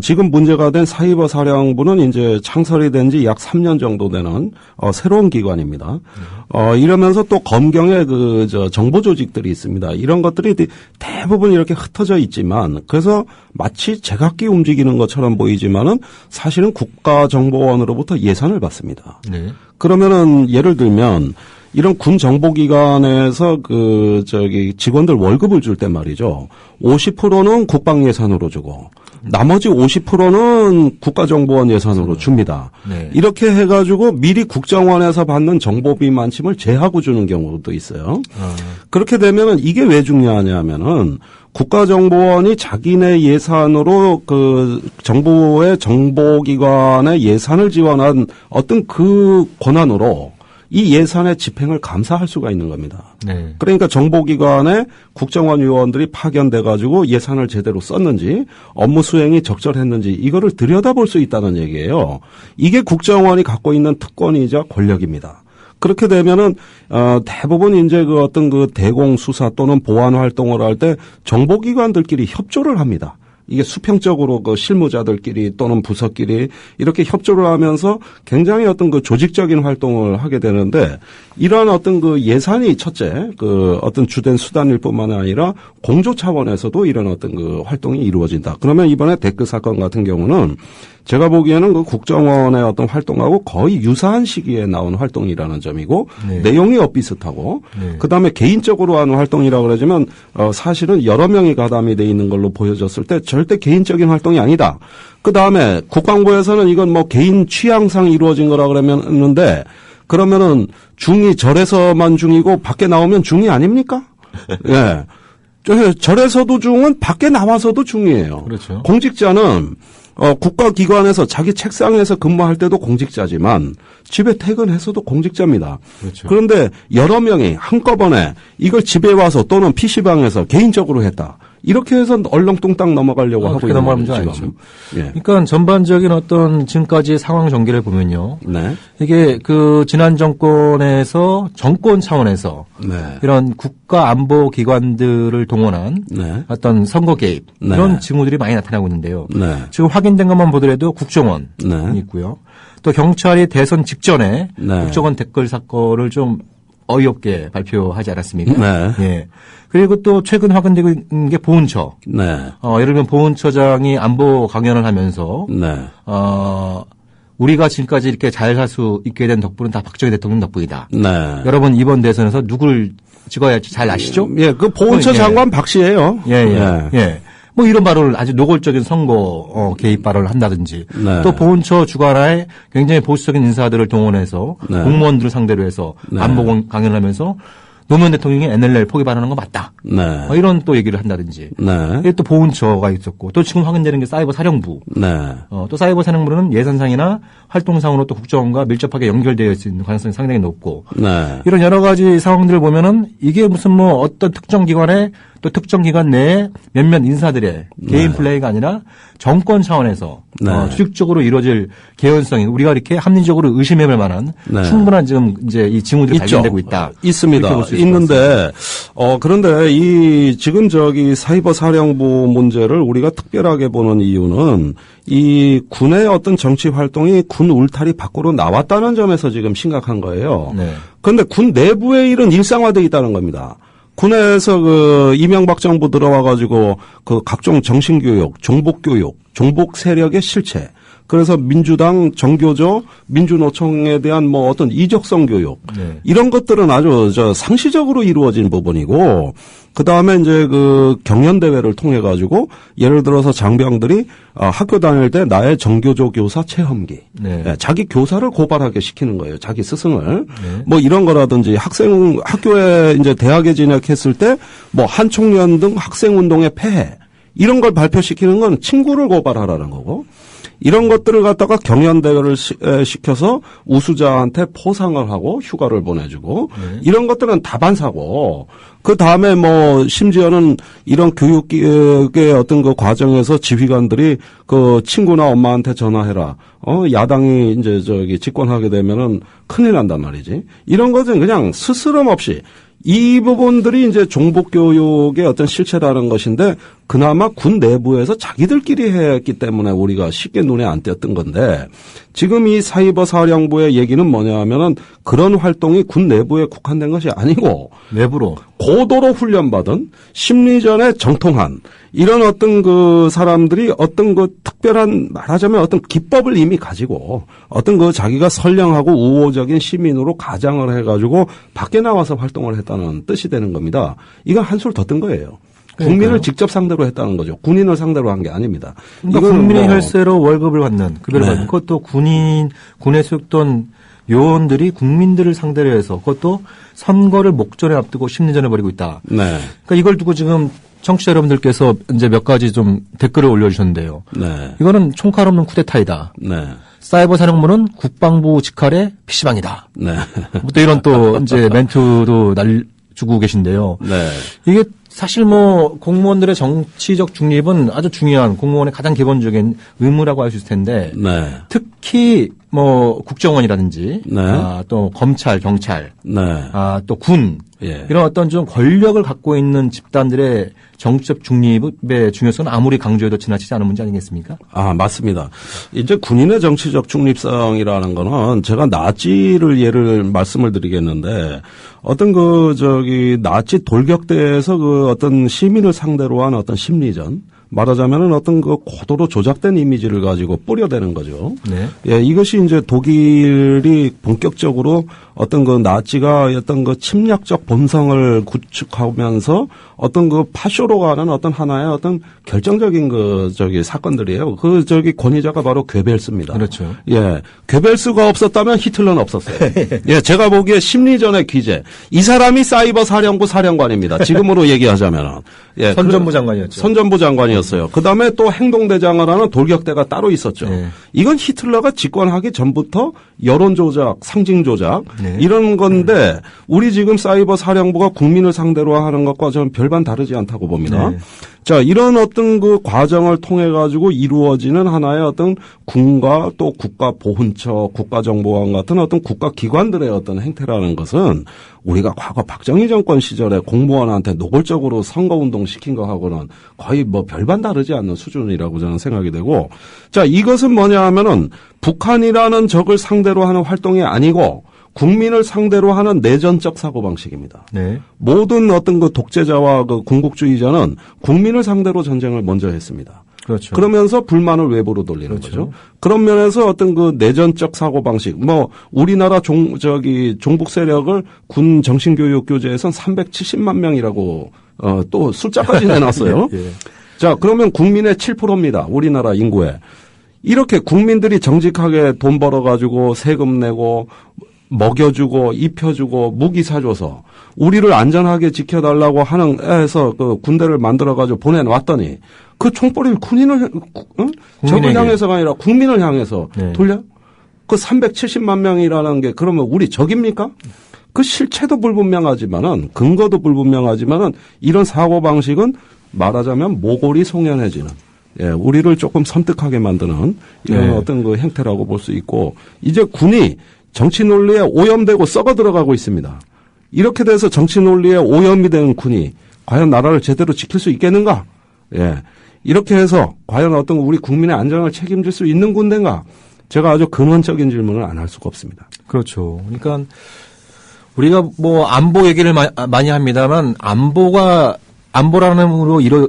지금 문제가 된 사이버사령부는 이제 창설이 된 지 약 3년 정도 되는, 새로운 기관입니다. 이러면서 또 검경의 정보 조직들이 있습니다. 이런 것들이 대부분 이렇게 흩어져 있지만, 그래서 마치 제각기 움직이는 것처럼 보이지만은 사실은 국가정보원으로부터 예산을 받습니다. 네. 그러면은 예를 들면, 이런 군 정보기관에서 직원들 월급을 줄 때 말이죠. 50%는 국방 예산으로 주고, 나머지 50%는 국가정보원 예산으로 줍니다. 네. 이렇게 해가지고 미리 국정원에서 받는 정보비만큼을 제하고 주는 경우도 있어요. 그렇게 되면은 이게 왜 중요하냐면은 국가정보원이 자기네 예산으로 정부의 정보기관의 예산을 지원한 어떤 권한으로 이 예산의 집행을 감사할 수가 있는 겁니다. 네. 그러니까 정보기관에 국정원 요원들이 파견돼 가지고 예산을 제대로 썼는지 업무 수행이 적절했는지 이거를 들여다볼 수 있다는 얘기예요. 이게 국정원이 갖고 있는 특권이자 권력입니다. 그렇게 되면은 대부분 이제 어떤 대공 수사 또는 보안 활동을 할 때 정보기관들끼리 협조를 합니다. 이게 수평적으로 실무자들끼리 또는 부서끼리 이렇게 협조를 하면서 굉장히 어떤 조직적인 활동을 하게 되는데, 이러한 어떤 예산이 첫째 어떤 주된 수단일 뿐만 아니라 공조 차원에서도 이런 어떤 활동이 이루어진다. 그러면 이번에 댓글 사건 같은 경우는 제가 보기에는 국정원의 어떤 활동하고 거의 유사한 시기에 나온 활동이라는 점이고, 네. 내용이 엇비슷하고, 네. 그 다음에 개인적으로 하는 활동이라고 그러지만, 사실은 여러 명이 가담이 돼 있는 걸로 보여졌을 때 절대 개인적인 활동이 아니다. 그 다음에 국방부에서는 이건 개인 취향상 이루어진 거라 그러면는데, 그러면은 중이 절에서만 중이고 밖에 나오면 중이 아닙니까? 예. 절에서도 중은 밖에 나와서도 중이에요. 그렇죠. 공직자는 국가기관에서 자기 책상에서 근무할 때도 공직자지만 집에 퇴근해서도 공직자입니다. 그렇죠. 그런데 여러 명이 한꺼번에 이걸 집에 와서 또는 PC방에서 개인적으로 했다. 이렇게 해서 얼렁뚱땅 넘어가려고 하고 있는 거죠. 지금. 예. 그러니까 전반적인 어떤 지금까지 상황 전개를 보면요. 네. 이게 지난 정권에서 정권 차원에서 네. 이런 국가 안보 기관들을 동원한 네. 어떤 선거 개입 네. 이런 징후들이 많이 나타나고 있는데요. 네. 지금 확인된 것만 보더라도 국정원이 네. 있고요. 또 경찰이 대선 직전에 네. 국정원 댓글 사건을 좀 어이없게 발표하지 않았습니까? 네. 예. 그리고 또 최근 확인되고 있는 게 보훈처. 네. 예를 들면 보훈처장이 안보 강연을 하면서 네. 우리가 지금까지 이렇게 잘 살 수 있게 된 덕분은 다 박정희 대통령 덕분이다. 네. 여러분 이번 대선에서 누굴 찍어야 할지 잘 아시죠? 예, 보훈처 장관 박 씨예요. 예. 이런 발언을 아주 노골적인 선거 개입 발언을 한다든지 네. 또 보훈처 주관하에 굉장히 보수적인 인사들을 동원해서 네. 공무원들을 상대로 해서 네. 안보 강연을 하면서 노무현 대통령이 NLL 포기 발언한 거 맞다. 네. 이런 또 얘기를 한다든지. 네. 또 보훈처가 있었고 또 지금 확인되는 게 사이버 사령부. 네. 또 사이버 사령부는 예산상이나 활동상으로 또 국정원과 밀접하게 연결되어 있는 가능성이 상당히 높고. 네. 이런 여러 가지 상황들을 보면은 이게 무슨 어떤 특정 기관에 또 특정 기관 내에 몇몇 인사들의 개인 네. 플레이가 아니라 정권 차원에서 네. 수직적으로 이루어질 개연성이 우리가 이렇게 합리적으로 의심해볼 만한 네. 충분한 지금 이제 이 징후들이 발견되고 있다. 있습니다. 있는데, 그런데 지금 사이버 사령부 문제를 우리가 특별하게 보는 이유는 이 군의 어떤 정치 활동이 군 울타리 밖으로 나왔다는 점에서 지금 심각한 거예요. 네. 그런데 군 내부의 일은 일상화되어 있다는 겁니다. 군에서 이명박 정부 들어와가지고 각종 정신교육, 종북교육, 종북 세력의 실체, 그래서 민주당, 정교조, 민주노총에 대한 어떤 이적성 교육, 네. 이런 것들은 아주 상시적으로 이루어진 부분이고, 그 다음에 이제 경연대회를 통해가지고, 예를 들어서 장병들이 학교 다닐 때 나의 정교조 교사 체험기, 네. 자기 교사를 고발하게 시키는 거예요. 자기 스승을. 네. 이런 거라든지 학교에 이제 대학에 진학했을 때 한총련 등 학생운동의 폐해, 이런 걸 발표시키는 건 친구를 고발하라는 거고, 이런 것들을 갖다가 경연대회를 시켜서 우수자한테 포상을 하고 휴가를 보내주고, 이런 것들은 다반사고, 그 다음에 심지어는 이런 교육의 어떤 과정에서 지휘관들이 친구나 엄마한테 전화해라. 야당이 이제 집권하게 되면은 큰일 난단 말이지. 이런 것은 그냥 스스럼 없이 이 부분들이 이제 종북교육의 어떤 실체라는 것인데, 그나마 군 내부에서 자기들끼리 했기 때문에 우리가 쉽게 눈에 안 띄었던 건데, 지금 이 사이버 사령부의 얘기는 뭐냐 하면은 그런 활동이 군 내부에 국한된 것이 아니고, 내부로 고도로 훈련받은 심리전에 정통한 이런 어떤 사람들이 어떤 특별한, 말하자면 어떤 기법을 이미 가지고 어떤 자기가 선량하고 우호적인 시민으로 가장을 해가지고 밖에 나와서 활동을 했다는 뜻이 되는 겁니다. 이건 한술 더 뜬 거예요. 국민을 직접 상대로 했다는 거죠. 군인을 상대로 한 게 아닙니다. 그러니까 국민의 혈세로 월급을 받는, 급여를 받는, 그것도 군에 소속된 요원들이 국민들을 상대로 해서, 그것도 선거를 목전에 앞두고 심리전을 벌이고 있다. 네. 그러니까 이걸 두고 지금 청취자 여러분들께서 이제 몇 가지 좀 댓글을 올려주셨는데요. 네. 이거는 총칼 없는 쿠데타이다. 네. 사이버 사령부는 국방부 직할의 PC방이다. 네. 또 이런 이제 멘트도 주고 계신데요. 네. 이게 사실 공무원들의 정치적 중립은 아주 중요한 공무원의 가장 기본적인 의무라고 할 수 있을 텐데, 네. 특히 국정원이라든지, 네. 또 검찰, 경찰, 네. 또 군, 예. 이런 어떤 좀 권력을 갖고 있는 집단들의 정치적 중립의 중요성은 아무리 강조해도 지나치지 않은 문제 아니겠습니까? 맞습니다. 이제 군인의 정치적 중립성이라는 거는 제가 나치를 말씀을 드리겠는데, 어떤 나치 돌격대에서 어떤 시민을 상대로 한 어떤 심리전, 말하자면은 어떤 고도로 조작된 이미지를 가지고 뿌려대는 거죠. 네. 예, 이것이 이제 독일이 본격적으로 어떤 나치가 어떤 침략적 본성을 구축하면서 어떤 파쇼로 가는 어떤 하나의 어떤 결정적인 사건들이에요. 권위자가 바로 괴벨스입니다. 그렇죠. 예. 괴벨스가 없었다면 히틀러는 없었어요. 예, 제가 보기에 심리전의 귀재. 이 사람이 사이버 사령부 사령관입니다. 지금으로 얘기하자면. 예. 선전부 장관이었죠. 선전부 장관이었어요. 그 다음에 또 행동대장을 하는 돌격대가 따로 있었죠. 네. 이건 히틀러가 집권하기 전부터 여론 조작, 상징 조작, 네. 이런 건데, 우리 지금 사이버 사령부가 국민을 상대로 하는 것과 저는 별반 다르지 않다고 봅니다. 네. 자, 이런 어떤 과정을 통해 가지고 이루어지는 하나의 어떤 군과 또 국가보훈처, 국가정보원 같은 어떤 국가기관들의 어떤 행태라는 것은 우리가 과거 박정희 정권 시절에 공무원한테 노골적으로 선거운동 시킨 거하고는 거의 별반 다르지 않는 수준이라고 저는 생각이 되고, 자, 이것은 뭐냐 하면은 북한이라는 적을 상대로 하는 활동이 아니고 국민을 상대로 하는 내전적 사고방식입니다. 네. 모든 어떤 독재자와 군국주의자는 국민을 상대로 전쟁을 먼저 했습니다. 그렇죠. 그러면서 불만을 외부로 돌리는 그렇죠. 거죠. 그런 면에서 어떤 내전적 사고방식, 우리나라 종북 세력을 군 정신교육 교재에선 370만 명이라고, 또 숫자까지 내놨어요. 예. 자, 그러면 국민의 7%입니다. 우리나라 인구에. 이렇게 국민들이 정직하게 돈 벌어가지고 세금 내고 먹여주고 입혀주고 무기 사줘서 우리를 안전하게 지켜달라고 해서 군대를 만들어가지고 보내놨더니 그 총벌이 군인을 적을 향해서가 아니라 국민을 향해서 네. 돌려? 그 370만 명이라는 게 그러면 우리 적입니까? 그 실체도 불분명하지만은 근거도 불분명하지만은 이런 사고방식은 말하자면 모골이 송연해지는, 예, 우리를 조금 섬뜩하게 만드는 이런 네. 어떤 행태라고 볼 수 있고, 이제 군이 정치 논리에 오염되고 썩어 들어가고 있습니다. 이렇게 돼서 정치 논리에 오염이 되는 군이 과연 나라를 제대로 지킬 수 있겠는가? 예. 이렇게 해서 과연 어떤 우리 국민의 안전을 책임질 수 있는 군대인가? 제가 아주 근원적인 질문을 안 할 수가 없습니다. 그렇죠. 그러니까 우리가 뭐 안보 얘기를 많이 합니다만 안보라는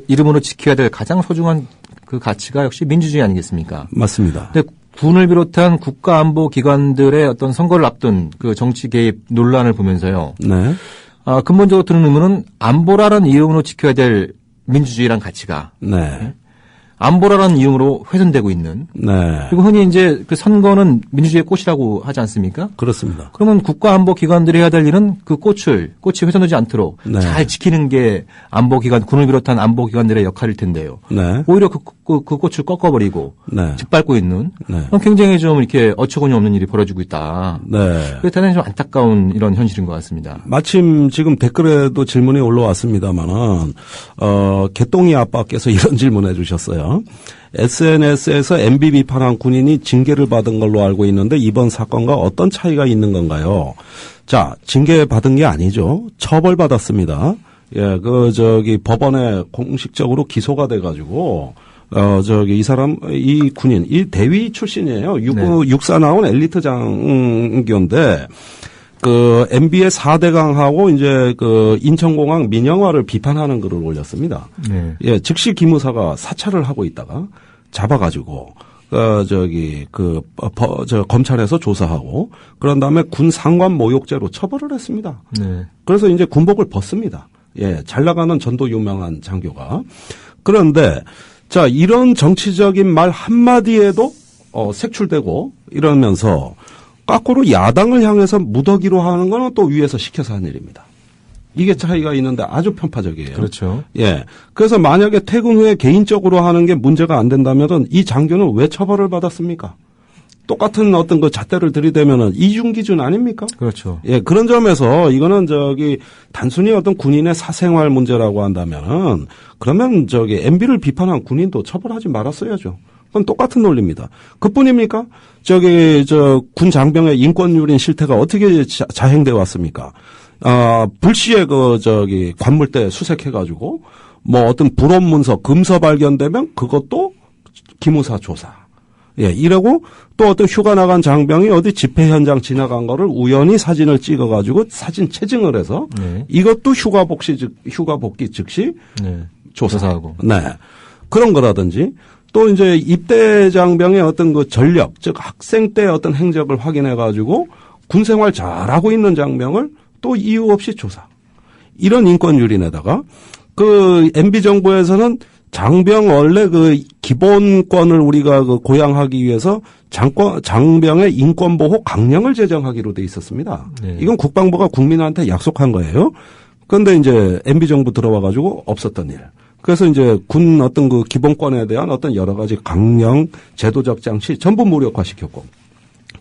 이름으로 지켜야 될 가장 소중한 그 가치가 역시 민주주의 아니겠습니까? 맞습니다. 근데 군을 비롯한 국가안보기관들의 어떤 선거를 앞둔 그 정치 개입 논란을 보면서요. 네. 근본적으로 드는 의문은 안보라는 이름으로 지켜야 될 민주주의란 가치가. 네. 안보라는 이름으로 훼손되고 있는. 네. 그리고 흔히 이제 그 선거는 민주주의의 꽃이라고 하지 않습니까? 그렇습니다. 그러면 국가안보기관들이 해야 될 일은 그 꽃이 훼손되지 않도록 네. 잘 지키는 게 안보기관, 군을 비롯한 안보기관들의 역할일 텐데요. 네. 오히려 그 꽃을 꺾어버리고 네. 짓밟고 있는 네. 굉장히 좀 이렇게 어처구니 없는 일이 벌어지고 있다. 네. 그게 대단히 좀 안타까운 이런 현실인 것 같습니다. 마침 지금 댓글에도 질문이 올라왔습니다만은 개똥이 아빠께서 이런 질문해 주셨어요. SNS에서 MB 비판한 군인이 징계를 받은 걸로 알고 있는데 이번 사건과 어떤 차이가 있는 건가요? 자, 징계 받은 게 아니죠. 처벌받았습니다. 예, 법원에 공식적으로 기소가 돼가지고, 이 군인, 이 대위 출신이에요. 육사 나온 엘리트 장교인데, MB의 4대강하고 이제 인천공항 민영화를 비판하는 글을 올렸습니다. 네. 예, 즉시 기무사가 사찰을 하고 있다가 잡아가지고, 검찰에서 조사하고, 그런 다음에 군 상관 모욕죄로 처벌을 했습니다. 네. 그래서 이제 군복을 벗습니다. 예, 잘 나가는 전도 유명한 장교가. 그런데, 자, 이런 정치적인 말 한마디에도, 색출되고 이러면서, 거꾸로 야당을 향해서 무더기로 하는 거는 또 위에서 시켜서 한 일입니다. 이게 차이가 있는데 아주 편파적이에요. 그렇죠. 예. 그래서 만약에 퇴근 후에 개인적으로 하는 게 문제가 안 된다면은 이 장교는 왜 처벌을 받았습니까? 똑같은 어떤 그 잣대를 들이대면은 이중 기준 아닙니까? 그렇죠. 예. 그런 점에서 이거는 단순히 어떤 군인의 사생활 문제라고 한다면은 그러면 MB를 비판한 군인도 처벌하지 말았어야죠. 그건 똑같은 논리입니다. 그뿐입니까? 군 장병의 인권유린 실태가 어떻게 자행돼 왔습니까? 불시에 관물대 수색해가지고, 어떤 불법 문서, 금서 발견되면 그것도 기무사 조사. 예, 이러고 또 어떤 휴가 나간 장병이 어디 집회 현장 지나간 거를 우연히 사진을 찍어가지고 사진 체증을 해서 네. 이것도 휴가 복귀 즉시 네. 조사하고. 네. 그런 거라든지 또 이제 입대 장병의 어떤 전력, 즉 학생 때 어떤 행적을 확인해 가지고 군 생활 잘하고 있는 장병을 또 이유 없이 조사. 이런 인권 유린에다가 MB 정부에서는 장병 원래 기본권을 우리가 고양하기 위해서 장병의 인권 보호 강령을 제정하기로 돼 있었습니다. 네. 이건 국방부가 국민한테 약속한 거예요. 그런데 이제 MB 정부 들어와 가지고 없었던 일. 그래서 이제 군 어떤 기본권에 대한 어떤 여러 가지 강령, 제도적 장치 전부 무력화시켰고,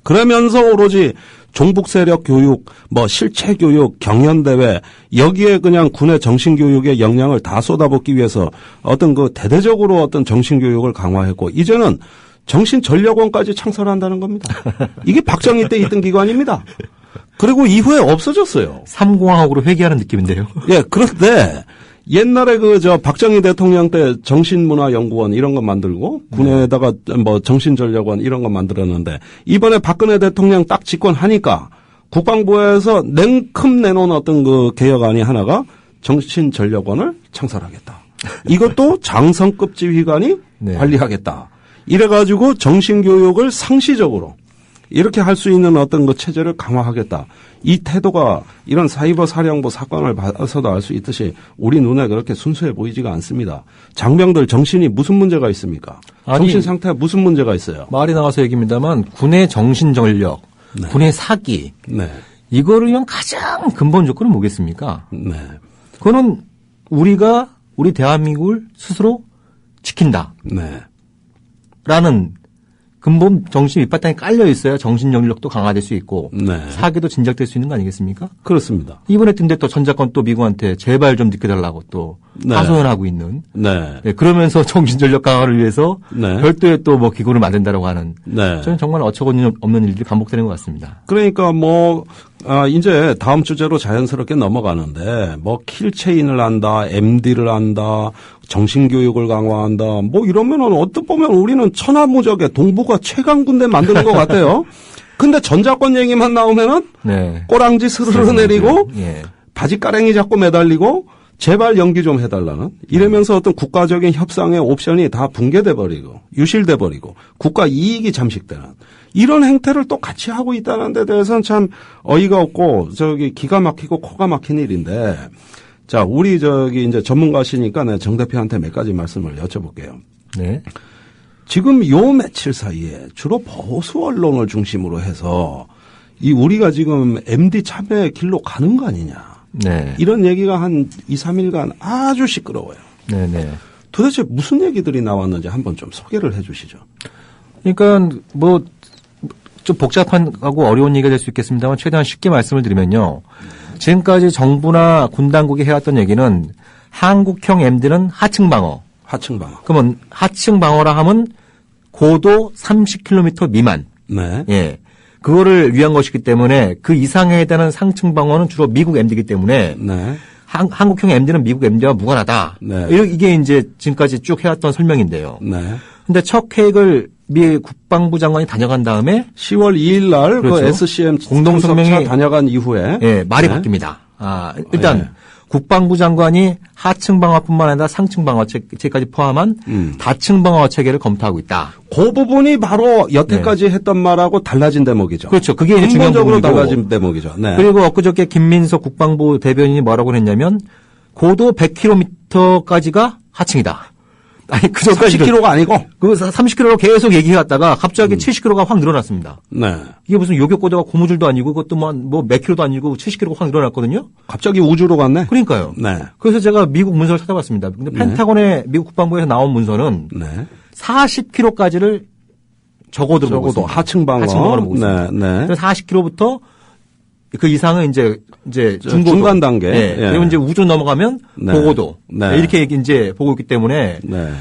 그러면서 오로지 종북 세력 교육, 실체 교육, 경연대회, 여기에 그냥 군의 정신교육의 역량을 다 쏟아붓기 위해서 어떤 대대적으로 어떤 정신교육을 강화했고, 이제는 정신전력원까지 창설한다는 겁니다. 이게 박정희 때 있던 기관입니다. 그리고 이후에 없어졌어요. 삼공학으로 회귀하는 느낌인데요. 예, 그런데, 옛날에 박정희 대통령 때 정신문화연구원 이런 거 만들고 군에다가 정신전력원 이런 거 만들었는데 이번에 박근혜 대통령 딱 집권하니까 국방부에서 냉큼 내놓은 어떤 개혁안이 하나가 정신전력원을 창설하겠다. 이것도 장성급 지휘관이 네. 관리하겠다. 이래가지고 정신교육을 상시적으로 이렇게 할 수 있는 어떤 체제를 강화하겠다. 이 태도가 이런 사이버 사령부 사건을 봐서도 알 수 있듯이 우리 눈에 그렇게 순수해 보이지가 않습니다. 장병들 정신이 무슨 문제가 있습니까? 정신 상태에 무슨 문제가 있어요? 말이 나와서 얘기입니다만 군의 정신 전력, 네. 군의 사기, 네. 이거를 위한 가장 근본 조건은 뭐겠습니까? 네. 그거는 우리 대한민국을 스스로 지킨다. 네. 라는 근본 정신 밑바탕에 깔려 있어야 정신 영역도 강화될 수 있고 네. 사기도 진작될 수 있는 거 아니겠습니까? 그렇습니다. 이번에 뜬데 또 전작권 또 미국한테 제발 좀 지켜달라고 또 네. 하소연을 하고 있는. 네. 네, 그러면서 정신 전력 강화를 위해서 네. 별도의 또 기구를 만든다라고 하는. 네. 저는 정말 어처구니 없는 일들이 반복되는 것 같습니다. 그러니까 이제 다음 주제로 자연스럽게 넘어가는데, 뭐, 킬체인을 한다, MD를 한다, 정신교육을 강화한다, 뭐 이러면은 어떻게 보면 우리는 천하무적의 동북아 최강 군대 만드는 것 같아요. 근데 전자권 얘기만 나오면은, 네. 꼬랑지 스르르 내리고, 예. 바지 까랭이 잡고 매달리고, 제발 연기 좀 해달라는, 이러면서 어떤 국가적인 협상의 옵션이 다 붕괴돼 버리고, 유실돼 버리고, 국가 이익이 잠식되는, 이런 행태를 또 같이 하고 있다는 데 대해서는 참 어이가 없고, 기가 막히고 코가 막힌 일인데, 자, 우리 이제 전문가시니까 내가 정 대표한테 몇 가지 말씀을 여쭤볼게요. 네. 지금 요 며칠 사이에 주로 보수 언론을 중심으로 해서 우리가 지금 MD 참여의 길로 가는 거 아니냐. 네. 이런 얘기가 한 2, 3일간 아주 시끄러워요. 네네. 도대체 무슨 얘기들이 나왔는지 한번 좀 소개를 해 주시죠. 그러니까 뭐 좀 복잡하고 어려운 얘기가 될 수 있겠습니다만 최대한 쉽게 말씀을 드리면요. 지금까지 정부나 군 당국이 해왔던 얘기는 한국형 MD는 하층 방어. 그러면 하층 방어라 하면 고도 30km 미만. 네. 예. 그거를 위한 것이기 때문에 그 이상에 해당하는 상층 방어는 주로 미국 MD이기 때문에 네. 한국형 MD는 미국 MD와 무관하다. 네. 이게 이제 지금까지 쭉 해왔던 설명인데요. 네. 근데 첫 계획을 미 국방부 장관이 다녀간 다음에 10월 2일 날 그렇죠. 그 SCM 공동성명이 다녀간 이후에 예, 말이 네. 바뀝니다. 일단 네. 국방부 장관이 하층 방어뿐만 아니라 상층 방어체까지 포함한 다층 방어 체계를 검토하고 있다. 그 부분이 바로 여태까지 네. 했던 말하고 달라진 대목이죠. 그렇죠. 그게 이제 중요한 부분이고. 부분이고. 달라진 대목이죠. 네. 그리고 엊그저께 김민석 국방부 대변인이 뭐라고 했냐면 고도 100km까지가 하층이다. 아니, 그 전까지 30km가 아니고? 그 30km로 계속 얘기해왔다가 갑자기 70km가 확 늘어났습니다. 네. 이게 무슨 요격고도가 고무줄도 아니고 그것도 뭐 몇 킬로도 아니고 70km가 확 늘어났거든요? 갑자기 우주로 갔네? 그러니까요. 네. 그래서 제가 미국 문서를 찾아봤습니다. 근데 펜타곤의 미국 국방부에서 나온 문서는 네. 40km까지를 적어도 하층 방어로 보고 있습니다. 네. 그래서 40km부터 그 이상은 이제 중간 단계. 네. 예. 그리고 이제 우주 넘어가면 네. 고고도. 네. 이렇게 이제 보고 있기 때문에. 네.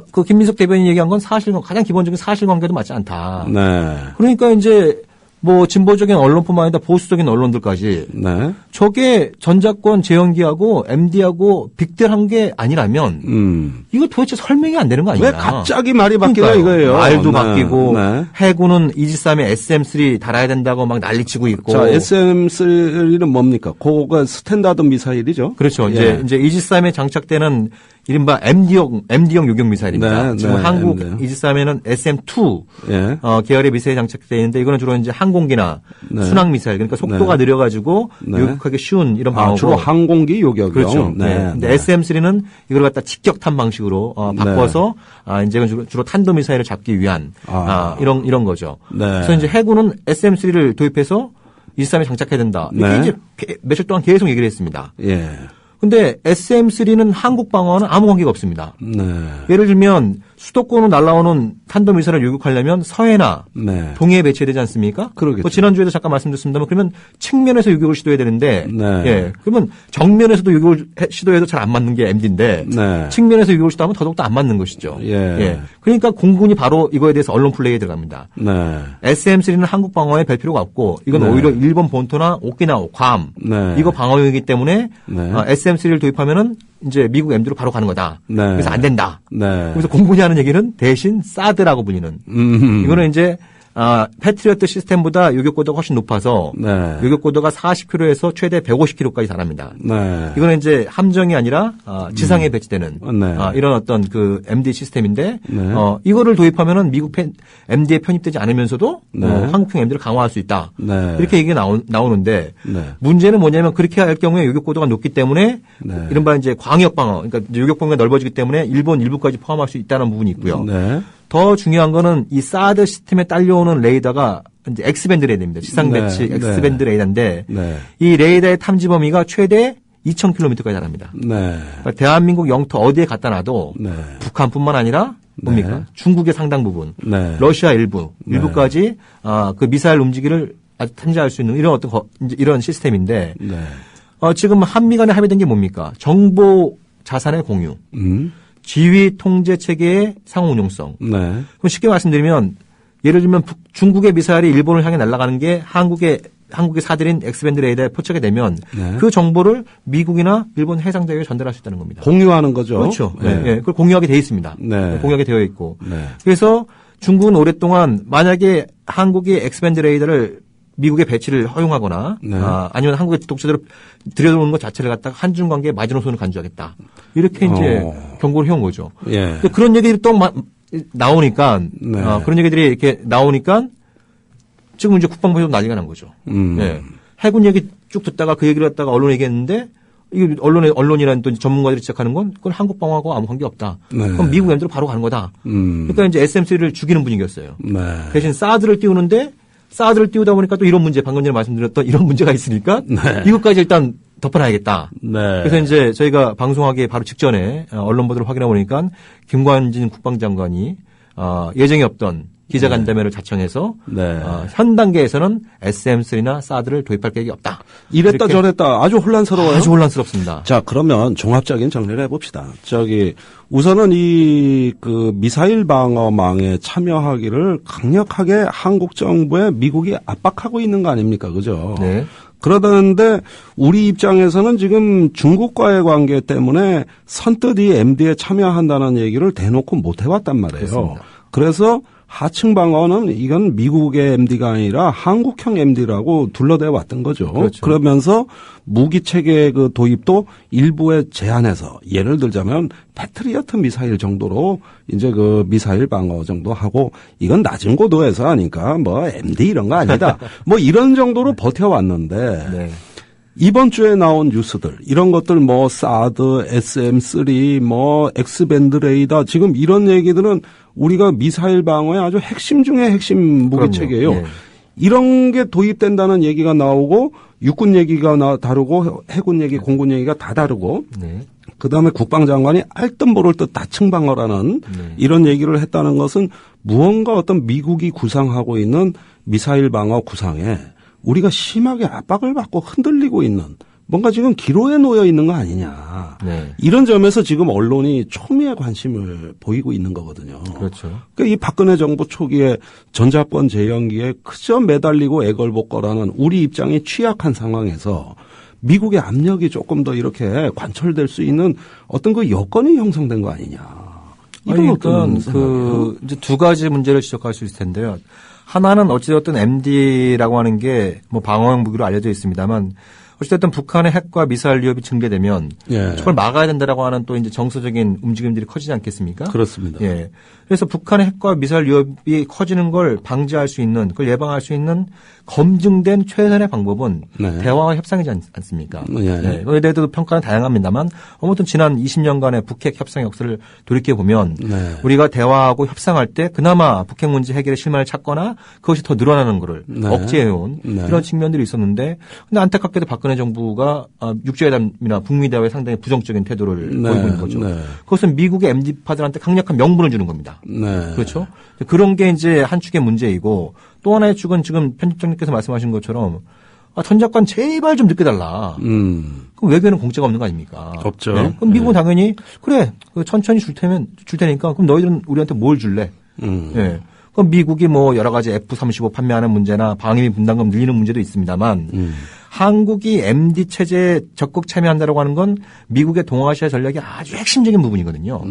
그 김민석 대변인이 얘기한 건 가장 기본적인 사실관계도 맞지 않다. 네. 그러니까 이제 뭐 진보적인 언론뿐만 아니라 보수적인 언론들까지 네. 저게 전자권 재연기하고 MD하고 빅딜한 게 아니라면 이거 도대체 설명이 안 되는 거 아니냐. 왜 갑자기 말이 바뀌나 이거예요. 말도 네. 바뀌고 네. 해군은 이지스함에 SM3 달아야 된다고 막 난리치고 있고. 자, SM3는 뭡니까? 그거가 스탠다드 미사일이죠. 그렇죠. 예. 이제 이지스함에 장착되는 이른바 MD형 요격 미사일입니다. 네, 지금 네, 한국 MD요. 이지스함에는 SM2 예. 계열의 미사일이 장착되어 있는데 이거는 주로 이제 항공기나 네. 순항 미사일 그러니까 속도가 네. 느려가지고 네. 요격하기 쉬운 이런 방어고 주로 항공기 요격용. 그렇죠. 네. 네. 근데 SM3는 이걸 갖다 직격탄 방식으로 바꿔서 이제 주로 탄도 미사일을 잡기 위한 이런 거죠. 네. 그래서 이제 해군은 SM3를 도입해서 이지스함에 장착해야 된다. 이렇게 네. 이제 며칠 동안 계속 얘기를 했습니다. 예. 근데 SM3는 한국 방어는 아무 관계가 없습니다. 네. 예를 들면 수도권으로 날아오는 탄도미사일을 요격하려면 서해나 네. 동해에 배치해야 되지 않습니까? 그러겠죠. 지난주에도 잠깐 말씀드렸습니다만 그러면 측면에서 요격을 시도해야 되는데 네. 예. 그러면 정면에서도 요격을 시도해도 잘 안 맞는 게 MD인데 네. 측면에서 요격을 시도하면 더더욱더 안 맞는 것이죠. 예. 그러니까 공군이 바로 이거에 대해서 언론 플레이에 들어갑니다. 네. SM3는 한국 방어에 별 필요가 없고 이건 네. 오히려 일본 본토나 오키나와, 괌 네. 이거 방어용이기 때문에 네. SM3를 도입하면은 이제 미국 MD로 바로 가는 거다. 네. 그래서 안 된다. 네. 그래서 공군이 하는 얘기는 대신 사드라고 불리는. 이거는 이제 패트리어트 시스템보다 요격고도가 훨씬 높아서 네. 요격고도가 40km에서 최대 150km까지 달합니다. 네. 이거는 이제 함정이 아니라 지상에 배치되는 네. 이런 어떤 그 MD 시스템인데 네. 이거를 도입하면은 미국 MD에 편입되지 않으면서도 네. 한국형 MD를 강화할 수 있다. 네. 이렇게 얘기가 나오는데 네. 문제는 뭐냐면 그렇게 할 경우에 요격고도가 높기 때문에 네. 이른바 이제 광역 방어, 그러니까 요격 범위가 넓어지기 때문에 일본 일부까지 포함할 수 있다는 부분이 있고요. 네. 더 중요한 거는 이 사드 시스템에 딸려오는 레이더가 이제 X밴드 레이더입니다. 지상 배치 네. X밴드 레이더인데 네. 이 레이더의 탐지 범위가 최대 2,000km까지 달합니다. 네. 그러니까 대한민국 영토 어디에 갖다 놔도 네. 북한뿐만 아니라 뭡니까? 네. 중국의 상당 부분, 네. 러시아 일부까지 그 미사일 움직이를 아주 탐지할 수 있는 이런 이제 이런 시스템인데 네. 지금 한미 간에 합의된 게 뭡니까? 정보 자산의 공유. 지휘 통제 체계의 상호 운용성. 네. 그럼 쉽게 말씀드리면 예를 들면 중국의 미사일이 일본을 향해 날아가는 게 한국의 한국의 사들인 X밴드 레이더에 포착이 되면 네. 그 정보를 미국이나 일본 해상자에게 전달할 수 있다는 겁니다. 공유하는 거죠. 그렇죠. 네. 네. 그걸 공유하게 돼 있습니다. 네. 공유하게 되어 있고. 네. 그래서 중국은 오랫동안 만약에 한국이 X밴드 레이더를 미국에 배치를 허용하거나 네. 아니면 한국의 독자들을 들여오는 것 자체를 갖다가 한중 관계에 마지노선을 간주하겠다. 이렇게 이제 경고를 해온 거죠. 예. 그런 얘기들이 또 나오니까 네. 그런 얘기들이 이렇게 나오니까 지금 이제 국방부에서 난리가 난 거죠. 예. 해군 얘기 쭉 듣다가 그 얘기를 갖다가 언론에 얘기했는데 이 언론이라는 또 전문가들이 지적하는 건 그건 한국 방어하고 아무 관계 없다. 네. 그럼 미국 M대로 바로 가는 거다. 그러니까 이제 SM3를 죽이는 분위기였어요. 네. 대신 사드를 띄우는데 사드를 띄우다 보니까 또 이런 문제, 방금 전에 말씀드렸던 이런 문제가 있으니까 네. 이것까지 일단 덮어놔야겠다. 네. 그래서 이제 저희가 방송하기 바로 직전에 언론 보도를 확인해 보니까 김관진 국방장관이 예정이 없던 기자간담회를 자청해서 네. 현 단계에서는 SM3나 사드를 도입할 계획이 없다. 이랬다 저랬다 아주 혼란스러워요. 아주 혼란스럽습니다. 자, 그러면 종합적인 정리를 해봅시다. 우선은 이 미사일 방어망에 참여하기를 강력하게 한국 정부에 미국이 압박하고 있는 거 아닙니까? 그죠? 네. 그러다는데 우리 입장에서는 지금 중국과의 관계 때문에 선뜻 이 MD에 참여한다는 얘기를 대놓고 못 해왔단 말이에요. 그렇습니다. 그래서 하층 방어는 이건 미국의 MD가 아니라 한국형 MD라고 둘러대 왔던 거죠. 그렇죠. 그러면서 무기 체계 그 도입도 일부에 제한해서 예를 들자면 패트리어트 미사일 정도로 이제 그 미사일 방어 정도 하고 이건 낮은 고도에서 하니까 뭐 MD 이런 거 아니다. 뭐 이런 정도로 버텨왔는데 네. 이번 주에 나온 뉴스들 이런 것들 뭐 사드, SM3, 뭐 X밴드 레이더 지금 이런 얘기들은 우리가 미사일 방어의 아주 핵심 중에 핵심 무기 체계예요. 네. 이런 게 도입된다는 얘기가 나오고 육군 얘기가 다르고 해군 얘기, 공군 얘기가 다 다르고 네. 그다음에 국방장관이 알듯 모를 듯 다층 방어라는 이런 얘기를 했다는 것은 무언가 어떤 미국이 구상하고 있는 미사일 방어 구상에 우리가 심하게 압박을 받고 흔들리고 있는 뭔가 지금 기로에 놓여 있는 거 아니냐. 네. 이런 점에서 지금 언론이 초미의 관심을 보이고 있는 거거든요. 그렇죠. 그러니까 이 박근혜 정부 초기에 전자권 재연기에 그저 매달리고 애걸복걸하는 우리 입장이 취약한 상황에서 미국의 압력이 조금 더 이렇게 관철될 수 있는 어떤 그 여건이 형성된 거 아니냐. 그러니까 이제 두 가지 문제를 지적할 수 있을 텐데요. 하나는 어찌됐든 MD라고 하는 게 뭐 방어형 무기로 알려져 있습니다만 어찌됐든 북한의 핵과 미사일 위협이 증대되면 저걸 막아야 된다라고 하는 또 이제 정서적인 움직임들이 커지지 않겠습니까? 그렇습니다. 예. 그래서 북한의 핵과 미사일 위협이 커지는 걸 방지할 수 있는, 그걸 예방할 수 있는 검증된 최선의 방법은 대화와 협상이지 않습니까? 네. 그에 대해서도 평가는 다양합니다만 아무튼 지난 20년간의 북핵 협상 역사를 돌이켜 보면 우리가 대화하고 협상할 때 그나마 북핵 문제 해결의 실마리를 찾거나 그것이 더 늘어나는 거를 억제해온 이런 측면들이 있었는데 근데 안타깝게도 박근혜 정부가 육제회담이나 북미 대화에 상당히 부정적인 태도를 보이고 있는 거죠. 그것은 미국의 MD파들한테 강력한 명분을 주는 겁니다. 그렇죠? 그런 게 이제 한 축의 문제이고 또 하나의 축은 지금 편집장님께서 말씀하신 것처럼 전 장관 제발 좀 늦게 달라. 그럼 외교는 공짜가 없는 거 아닙니까? 없죠. 네? 그럼 미국은 당연히 그래 천천히 줄 테니까 그럼 너희들은 우리한테 뭘 줄래? 네. 그럼 미국이 뭐 여러 가지 F-35 판매하는 문제나 방위비 분담금 늘리는 문제도 있습니다만 한국이 MD 체제에 적극 참여한다라고 하는 건 미국의 동아시아 전략의 아주 핵심적인 부분이거든요.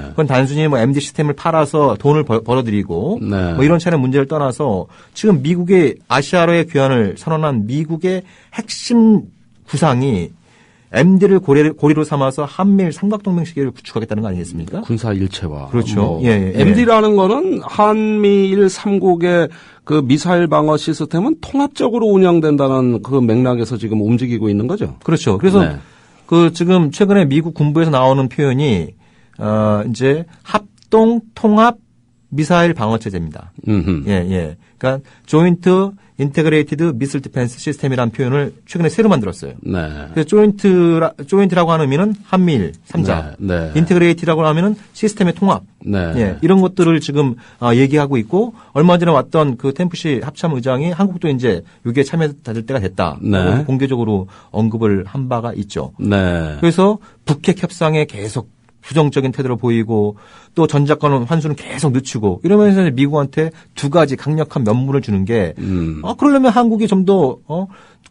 그건 단순히 뭐 MD 시스템을 팔아서 돈을 벌어들이고 뭐 이런 차원의 문제를 떠나서 지금 미국의 아시아로의 귀환을 선언한 미국의 핵심 구상이 MD를 고리로 삼아서 한미일 삼각동맹 시계를 구축하겠다는 거 아니겠습니까? 군사 일체화. 그렇죠. MD라는 거는 한미일 3국의 그 미사일 방어 시스템은 통합적으로 운영된다는 그 맥락에서 지금 움직이고 있는 거죠. 그렇죠. 그래서 그 지금 최근에 미국 군부에서 나오는 표현이 이제 합동 통합 미사일 방어 체제입니다. 그러니까 조인트 인테그레이티드 미슬 디펜스 시스템이라는 표현을 최근에 새로 만들었어요. 그래서 조인트라고 하는 의미는 한미일 3자. 인테그레이티드라고 하면은 시스템의 통합. 이런 것들을 지금 얘기하고 있고 얼마 전에 왔던 그 템프시 합참 의장이 한국도 이제 여기에 참여될 때가 됐다. 공개적으로 언급을 한 바가 있죠. 그래서 북핵 협상에 계속 부정적인 태도를 보이고 또 전작권 환수는 계속 늦추고 이러면서 미국한테 두 가지 강력한 면물을 주는 게 그러려면 한국이 좀 더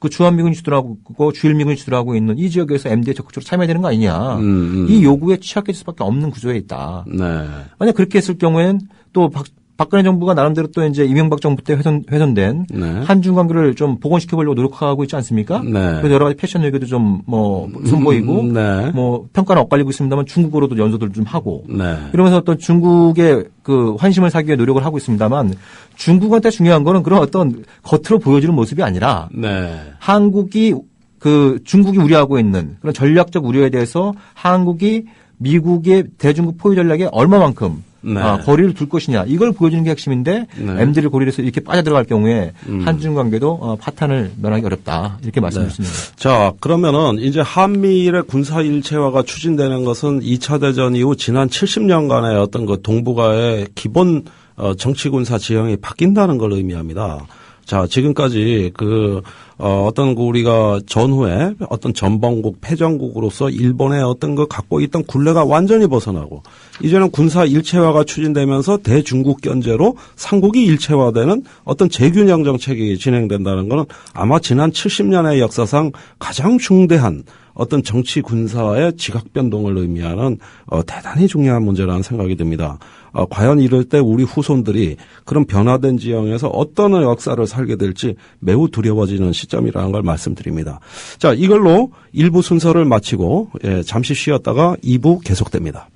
그 주한미군이 주도하고 주일미군이 주도하고 있는 이 지역에서 MD에 적극적으로 참여해야 되는 거 아니냐. 이 요구에 취약해질 수밖에 없는 구조에 있다. 네. 만약 그렇게 했을 경우에는 또 박근혜 정부가 나름대로 또 이제 이명박 정부 때 훼손된 네. 한중 관계를 좀 복원시켜 보려고 노력하고 있지 않습니까? 네. 그래서 여러 가지 패션 외교도 좀 선보이고 네. 평가는 엇갈리고 있습니다만 중국어로도 연소들 좀 하고 네. 이러면서 어떤 중국의 그 환심을 사기 위해 노력을 하고 있습니다만 중국한테 중요한 거는 그런 어떤 겉으로 보여주는 모습이 아니라 네. 한국이 중국이 우려하고 있는 그런 전략적 우려에 대해서 한국이 미국의 대중국 포위 전략에 얼마만큼 네. 거리를 둘 것이냐 이걸 보여주는 게 핵심인데 네. MD를 고리해서 이렇게 빠져들어갈 경우에 한중 관계도 파탄을 면하기 어렵다 이렇게 말씀드렸습니다. 네. 자 그러면은 이제 한미일의 군사 일체화가 추진되는 것은 2차 대전 이후 지난 70년간의 어떤 그 동북아의 기본 정치 군사 지형이 바뀐다는 걸 의미합니다. 자, 지금까지 어떤 우리가 전후에 어떤 전범국, 패전국으로서 일본의 어떤 갖고 있던 굴레가 완전히 벗어나고, 이제는 군사 일체화가 추진되면서 대중국 견제로 삼국이 일체화되는 어떤 재균형 정책이 진행된다는 것은 아마 지난 70년의 역사상 가장 중대한 어떤 정치 군사의 지각 변동을 의미하는 대단히 중요한 문제라는 생각이 듭니다. 과연 이럴 때 우리 후손들이 그런 변화된 지형에서 어떤 역사를 살게 될지 매우 두려워지는 시점이라는 걸 말씀드립니다. 자, 이걸로 1부 순서를 마치고 잠시 쉬었다가 2부 계속됩니다.